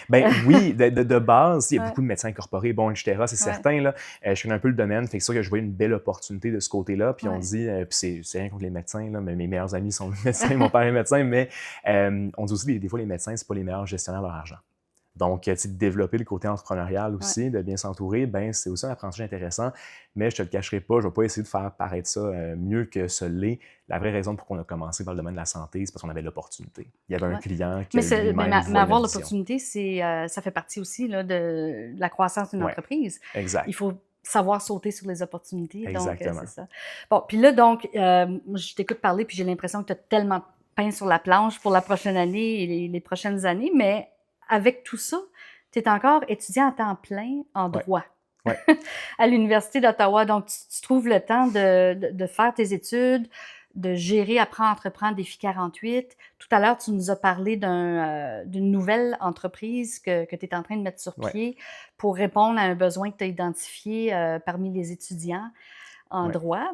Oui, de base, il y a Ouais. beaucoup de médecins incorporés, etc., c'est Ouais. certain. Là, je connais un peu le domaine, fait que c'est sûr que je voyais une belle opportunité de ce côté-là. Puis on Ouais. dit, puis c'est rien contre les médecins, là, mais mes meilleurs amis sont médecins, mon père est médecin, mais on dit aussi des fois les médecins, c'est pas les meilleurs gestionnaires de leur argent. Donc, tu sais, de développer le côté entrepreneurial aussi, de bien s'entourer, c'est aussi un apprentissage intéressant. Mais je te le cacherai pas, je vais pas essayer de faire paraître ça mieux que ce l'est. La vraie raison pour qu'on a commencé dans le domaine de la santé, c'est parce qu'on avait l'opportunité. Il y avait un Ouais. client qui Mais lui-même mais voyait avoir notre vision. l'opportunité, ça fait partie aussi là, de la croissance d'une Ouais, entreprise. exact. Il faut savoir sauter sur les opportunités. Donc, Exactement. c'est ça. Bon, puis là, donc, je t'écoute parler, puis j'ai l'impression que tu as tellement peint sur la planche pour la prochaine année et les prochaines années, mais avec tout ça, tu es encore étudiant à temps plein en Ouais. droit. Ouais. À l'Université d'Ottawa. Donc, tu trouves le temps de faire tes études, de gérer, apprendre, entreprendre défi 48. Tout à l'heure, tu nous as parlé d'une nouvelle entreprise que tu es en train de mettre sur Ouais. pied pour répondre à un besoin que tu as identifié parmi les étudiants en Ouais. droit.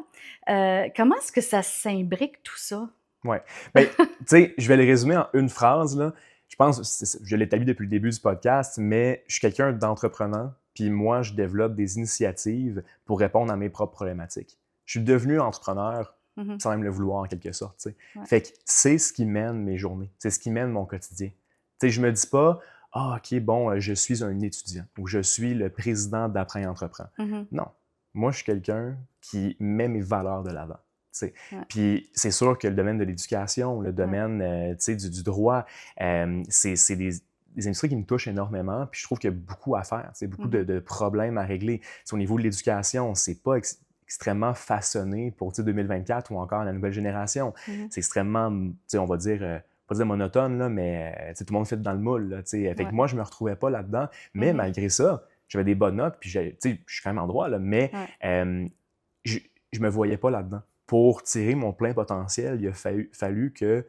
Comment est-ce que ça s'imbrique tout ça? Oui. Tu sais, je vais le résumer en une phrase, là. Je pense, je l'ai établi depuis le début du podcast, mais je suis quelqu'un d'entreprenant, puis moi, je développe des initiatives pour répondre à mes propres problématiques. Je suis devenu entrepreneur Mhm. sans même le vouloir, en quelque sorte, tu sais. Ouais. Fait que c'est ce qui mène mes journées, c'est ce qui mène mon quotidien. Tu sais, je me dis pas « Ah, OK, bon, je suis un étudiant » ou « Je suis le président d'Apprends et Entreprends ». Mhm. Non. Moi, je suis quelqu'un qui met mes valeurs de l'avant. Ouais. Puis c'est sûr que le domaine de l'éducation, le domaine du droit, c'est des industries qui me touchent énormément. Puis je trouve qu'il y a beaucoup à faire, beaucoup de problèmes à régler. T'sais, au niveau de l'éducation, c'est pas extrêmement façonné pour 2024 ou encore la nouvelle génération. C'est extrêmement, on va dire, pas dire monotone, là, mais tout le monde fait dans le moule. Là, fait que moi, je me retrouvais pas là-dedans. Mais malgré ça, j'avais des bonnes notes, puis je suis quand même en droit, là, mais je me voyais pas là-dedans. Pour tirer mon plein potentiel, il a fallu que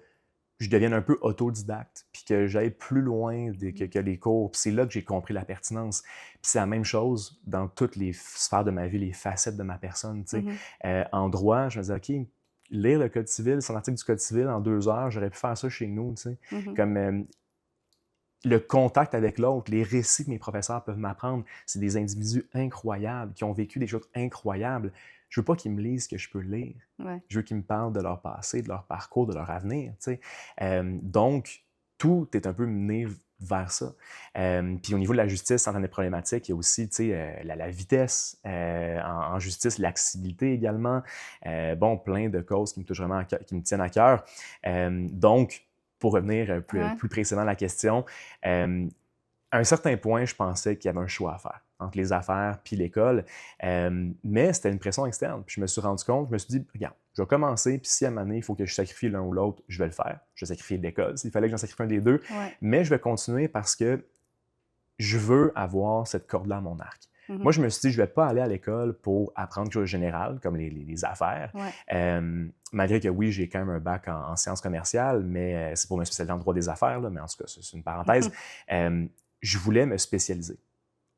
je devienne un peu autodidacte, puis que j'aille plus loin que les cours. Puis c'est là que j'ai compris la pertinence. Puis c'est la même chose dans toutes les sphères de ma vie, les facettes de ma personne. En droit, je me disais, OK, lire le Code civil, son article du Code civil en 2 heures, j'aurais pu faire ça chez nous, tu sais. Comme le contact avec l'autre, les récits que mes professeurs peuvent m'apprendre, c'est des individus incroyables, qui ont vécu des choses incroyables. Je veux pas qu'ils me lisent ce que je peux lire. Ouais. Je veux qu'ils me parlent de leur passé, de leur parcours, de leur avenir, tu sais. Donc, tout est un peu mené vers ça. Puis au niveau de la justice, sans des problématiques, il y a aussi la vitesse en justice, l'accessibilité également. Bon, plein de causes qui me touchent vraiment, qui me tiennent à cœur. Donc, pour revenir plus précisément à la question, à un certain point, je pensais qu'il y avait un choix à faire entre les affaires puis l'école, mais c'était une pression externe. Puis je me suis rendu compte, je me suis dit, regarde, je vais commencer, puis si à un moment donné, il faut que je sacrifie l'un ou l'autre, je vais le faire. Je vais sacrifier l'école s'il fallait que j'en sacrifie un des deux, mais je vais continuer parce que je veux avoir cette corde-là à mon arc. Moi, je me suis dit, je ne vais pas aller à l'école pour apprendre quelque chose de général, comme les affaires. Malgré que oui, j'ai quand même un bac en sciences commerciales, mais c'est pour me spécialiser en droit des affaires, là, mais en tout cas, c'est une parenthèse. Je voulais me spécialiser.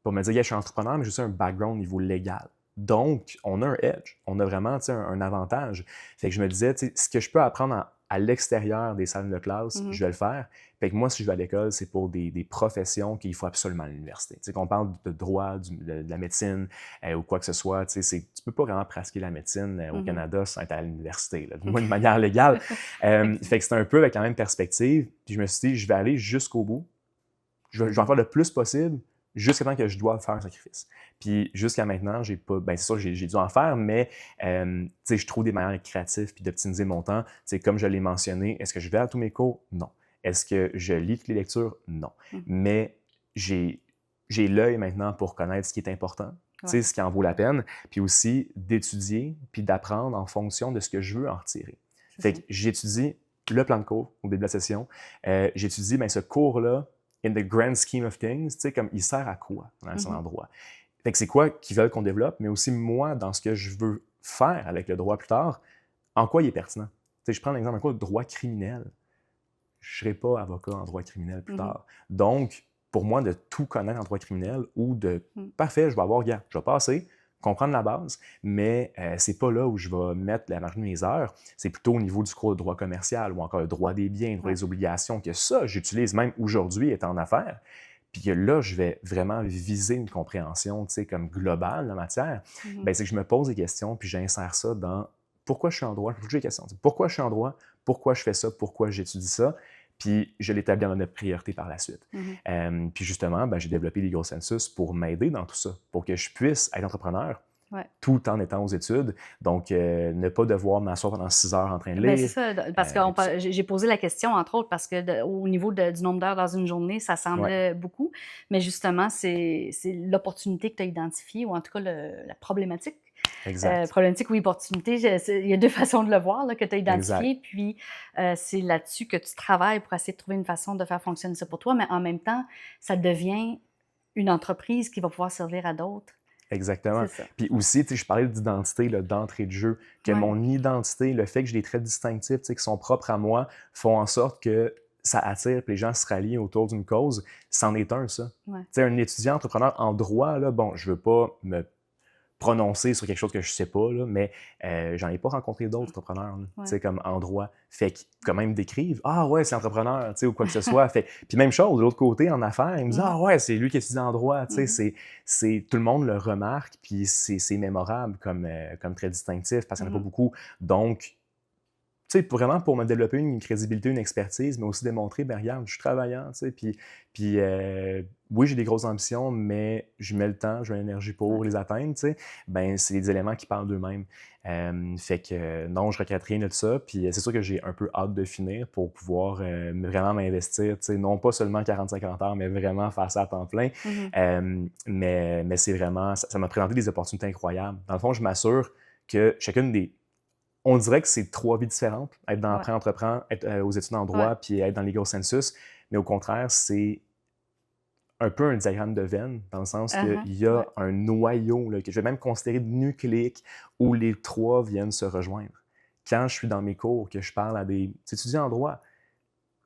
Pour me dire, je suis entrepreneur, mais j'ai aussi un background au niveau légal. Donc, on a un edge, on a vraiment un avantage. Fait que je me disais, ce que je peux apprendre à l'extérieur des salles de classe, je vais le faire. Fait que moi, si je vais à l'école, c'est pour des professions qu'il faut absolument à l'université. Qu'on parle de droit, de la médecine ou quoi que ce soit, tu peux pas vraiment pratiquer la médecine au Canada sans être à l'université, du moins de manière légale. Fait que c'était un peu avec la même perspective. Puis je me suis dit, je vais aller jusqu'au bout. Je vais en faire le plus possible jusqu'à temps que je dois faire un sacrifice. Puis jusqu'à maintenant, j'ai pas. Bien, c'est sûr que j'ai dû en faire, mais je trouve des manières créatives puis d'optimiser mon temps. Comme je l'ai mentionné, est-ce que je vais à tous mes cours? Non. Est-ce que je lis toutes les lectures? Non. Mais j'ai l'œil maintenant pour connaître ce qui est important, ce qui en vaut la peine, puis aussi d'étudier puis d'apprendre en fonction de ce que je veux en retirer. Fait que j'étudie le plan de cours au début de la session. J'étudie ce cours-là, in the grand scheme of things, comme il sert à quoi dans un certain endroit. Fait que c'est quoi qu'ils veulent qu'on développe, mais aussi moi, dans ce que je veux faire avec le droit plus tard, en quoi il est pertinent. Je prends l'exemple de droit criminel. Je ne serai pas avocat en droit criminel plus tard. Donc, pour moi, de tout connaître en droit criminel ou parfait, je vais passer, comprendre la base, mais c'est pas là où je vais mettre la marge de mes heures. C'est plutôt au niveau du cours de droit commercial ou encore le droit des biens, le droit des obligations, que ça, j'utilise même aujourd'hui étant en affaires. Puis que là, je vais vraiment viser une compréhension, comme globale de la matière. C'est que je me pose des questions, puis j'insère ça dans pourquoi je suis en droit. Je me pose des questions. Pourquoi je suis en droit? Pourquoi je fais ça? Pourquoi j'étudie ça? Puis je l'établis en notre priorité par la suite. Puis justement, j'ai développé Legal Census pour m'aider dans tout ça, pour que je puisse être entrepreneur tout en étant aux études. Donc, ne pas devoir m'asseoir pendant 6 heures en train de lire. C'est ça, parce que j'ai posé la question, entre autres, parce que au niveau du nombre d'heures dans une journée, ça semblait beaucoup. Mais justement, c'est l'opportunité que tu as identifiée, ou en tout cas la problématique. Problématique ou opportunité, il y a 2 façons de le voir là, que tu as identifié, puis c'est là-dessus que tu travailles pour essayer de trouver une façon de faire fonctionner ça pour toi, mais en même temps, ça devient une entreprise qui va pouvoir servir à d'autres. Exactement. Puis aussi, je parlais d'identité d'entrée de jeu, que mon identité, le fait que j'ai des traits distinctifs qui sont propres à moi, font en sorte que ça attire, puis les gens se rallient autour d'une cause. C'en est un, ça. Un étudiant entrepreneur en droit, là, bon, je veux pas me prononcer sur quelque chose que je sais pas, là, mais j'en ai pas rencontré d'autres entrepreneurs, comme en droit. Fait qu'ils quand même décrivent « Ah ouais, c'est entrepreneur », ou quoi que ce soit. Puis même chose, de l'autre côté, en affaires, ils me disent « Ah ouais, c'est lui qui étudie en droit ». Tout le monde le remarque, puis c'est mémorable comme trait distinctif, parce qu'il n'y en a pas beaucoup. Donc, vraiment pour me développer une crédibilité, une expertise, mais aussi démontrer, regarde, je suis travaillant, puis oui, j'ai des grosses ambitions, mais je mets le temps, je mets l'énergie pour les atteindre, c'est des éléments qui parlent d'eux-mêmes. Fait que non, je regrette rien de ça, puis c'est sûr que j'ai un peu hâte de finir pour pouvoir vraiment m'investir, non pas seulement 40-50 heures, mais vraiment faire ça à temps plein. Mais c'est vraiment, ça m'a présenté des opportunités incroyables. Dans le fond, je m'assure que chacune des... On dirait que c'est 3 vies différentes, être dans Prêt-Entreprend, être aux études en droit, puis être dans Legal Census. Mais au contraire, c'est un peu un diagramme de Venn, dans le sens qu'il y a un noyau, là, que je vais même considérer nucléique, où les 3 viennent se rejoindre. Quand je suis dans mes cours, que je parle à des étudiants en droit,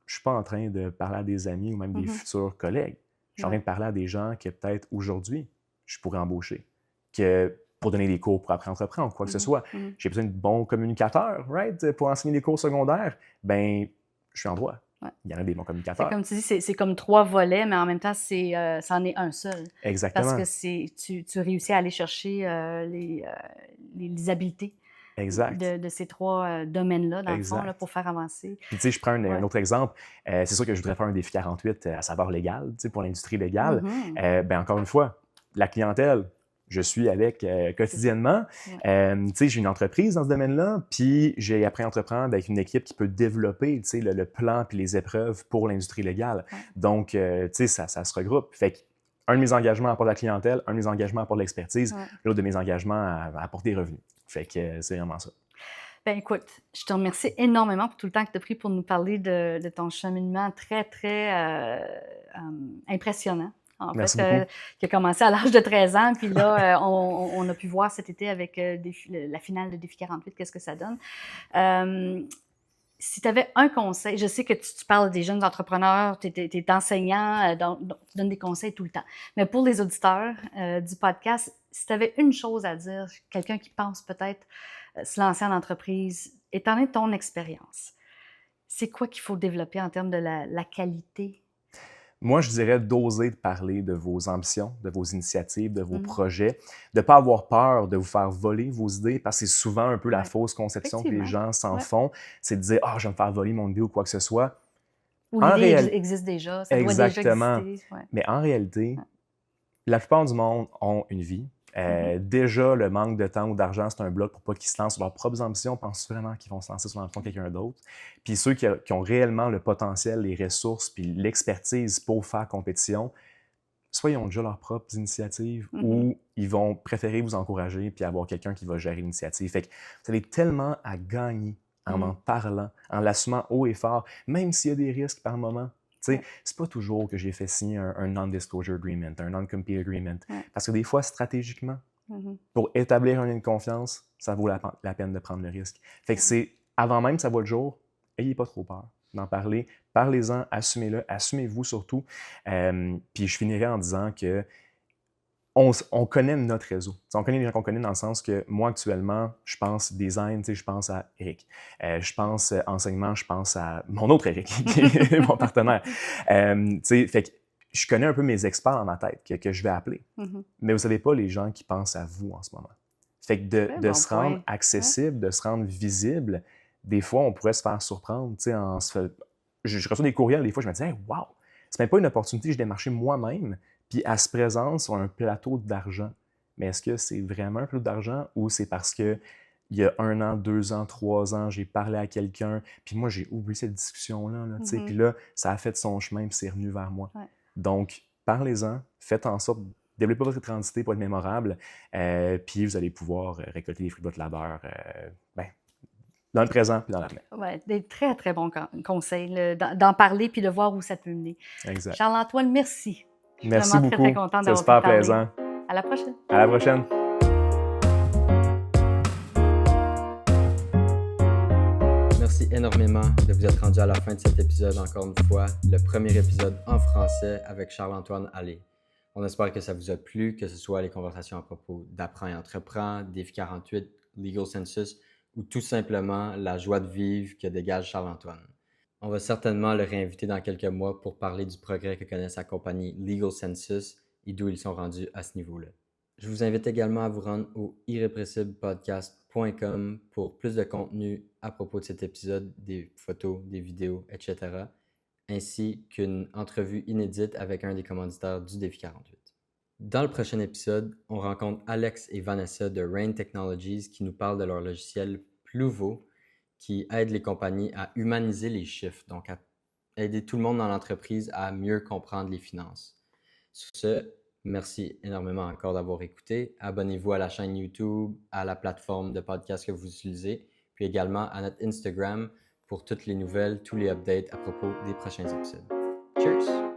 je ne suis pas en train de parler à des amis ou même des futurs collègues. Je suis en train de parler à des gens que peut-être aujourd'hui, je pourrais embaucher. Que pour donner des cours pour apprendre ou quoi que ce soit. Mhm. J'ai besoin de bons communicateurs, right? Pour enseigner des cours secondaires. Ben, je suis en droit. Ouais. Il y en a des bons C'est communicateurs. comme tu dis, c'est comme 3 volets, mais en même temps, c'en est un seul. Parce Exactement. que tu réussis à aller chercher les habiletés Exact. de ces 3 domaines-là, dans le fond, Exact. là, pour faire avancer. Puis, tu sais, je prends un Ouais. autre exemple. C'est sûr que je voudrais faire un défi 48 à savoir légal, tu sais, pour l'industrie légale. Mhm. Ben, encore une fois, la clientèle, je suis avec quotidiennement. Tu sais, j'ai une entreprise dans ce domaine-là, puis j'ai appris à entreprendre avec une équipe qui peut développer, tu sais, le plan puis les épreuves pour l'industrie légale. Ouais. Donc, tu sais, ça se regroupe. Fait que un de mes engagements apporte la clientèle, un de mes engagements apporte l'expertise, Ouais. l'autre de mes engagements apporte des revenus. Fait que c'est vraiment ça. Ben écoute, je te remercie énormément pour tout le temps que tu as pris pour nous parler de ton cheminement très, très impressionnant. En Merci fait, beaucoup. qui a commencé à l'âge de 13 ans, puis là, on a pu voir cet été avec la finale de Défi 48, qu'est-ce que ça donne. Si tu avais un conseil, je sais que tu parles des jeunes entrepreneurs, tu es enseignant, tu donnes des conseils tout le temps. Mais pour les auditeurs du podcast, si tu avais une chose à dire, quelqu'un qui pense peut-être se lancer en entreprise, étant donné ton expérience, c'est quoi qu'il faut développer en termes de la qualité? Moi, je dirais d'oser parler de vos ambitions, de vos initiatives, de vos Mhm. projets, de ne pas avoir peur de vous faire voler vos idées, parce que c'est souvent un peu la Ouais. fausse conception que les Effectivement. gens s'en Ouais. font, c'est de dire « Ah, je vais me faire voler mon idée » ou quoi que ce soit. Ou En l'idée réel- existe déjà, ça doit Exactement. déjà exister. Ouais. Mais en réalité, Ouais. la plupart du monde ont une vie. Déjà, le manque de temps ou d'argent, c'est un bloc pour pas qu'ils se lancent sur leurs propres ambitions, pensent vraiment qu'ils vont se lancer sur l'ambition de quelqu'un d'autre. Puis ceux qui ont réellement le potentiel, les ressources, puis l'expertise pour faire compétition, soit ils ont déjà leurs propres initiatives ou ils vont préférer vous encourager puis avoir quelqu'un qui va gérer l'initiative. Fait que vous avez tellement à gagner en parlant, en l'assumant haut et fort, même s'il y a des risques par moment. Ouais. C'est pas toujours que j'ai fait signer un non-disclosure agreement, un non-compete agreement. Ouais. Parce que des fois, stratégiquement, Mhm. pour établir un lien de confiance, ça vaut la peine de prendre le risque. Fait que c'est, avant même que ça voit le jour, ayez pas trop peur d'en parler. Parlez-en, assumez-le, assumez-vous surtout. Puis je finirai en disant que on connaît notre réseau. T'sais, on connaît les gens qu'on connaît dans le sens que moi, actuellement, je pense design, je pense à Eric. Je pense enseignement, je pense à mon autre Eric, qui est mon partenaire. Fait que je connais un peu mes experts dans ma tête que je vais appeler. Mais vous savez pas les gens qui pensent à vous en ce moment. Fait que de bon se rendre point. accessible, de se rendre visible, des fois, on pourrait se faire surprendre. Je reçois des courriels, des fois, je me dis hey, « wow! » C'est même pas une opportunité que je démarchais moi-même, puis elle se présente sur un plateau d'argent. Mais est-ce que c'est vraiment un plateau d'argent ou c'est parce que il y a 1 an, 2 ans, 3 ans, j'ai parlé à quelqu'un, puis moi, j'ai oublié cette discussion-là, puis là, ça a fait son chemin, puis c'est revenu vers moi. Ouais. Donc, parlez-en, faites en sorte, développez votre identité pour être mémorable, puis vous allez pouvoir récolter les fruits de votre labeur dans le présent puis dans l'avenir. Ouais, des très, très bons conseils, d'en parler puis de voir où ça peut mener. Exact. Charles-Antoine, merci. Je suis Merci vraiment beaucoup. très, très contente C'est d'avoir super pu parler. plaisant. À la prochaine. À la prochaine. Merci énormément de vous être rendu à la fin de cet épisode, encore une fois, le premier épisode en français avec Charles-Antoine Allais. On espère que ça vous a plu, que ce soit les conversations à propos d'Apprends et Entreprends, Défi 48, Legal Census ou tout simplement la joie de vivre que dégage Charles-Antoine. On va certainement le réinviter dans quelques mois pour parler du progrès que connaît sa compagnie Legal Census et d'où ils sont rendus à ce niveau-là. Je vous invite également à vous rendre au irrépressiblepodcast.com pour plus de contenu à propos de cet épisode, des photos, des vidéos, etc., ainsi qu'une entrevue inédite avec un des commanditaires du Défi 48. Dans le prochain épisode, on rencontre Alex et Vanessa de Rain Technologies qui nous parlent de leur logiciel Pluvo qui aide les compagnies à humaniser les chiffres, donc à aider tout le monde dans l'entreprise à mieux comprendre les finances. Sur ce, merci énormément encore d'avoir écouté. Abonnez-vous à la chaîne YouTube, à la plateforme de podcast que vous utilisez, puis également à notre Instagram pour toutes les nouvelles, tous les updates à propos des prochains épisodes. Cheers!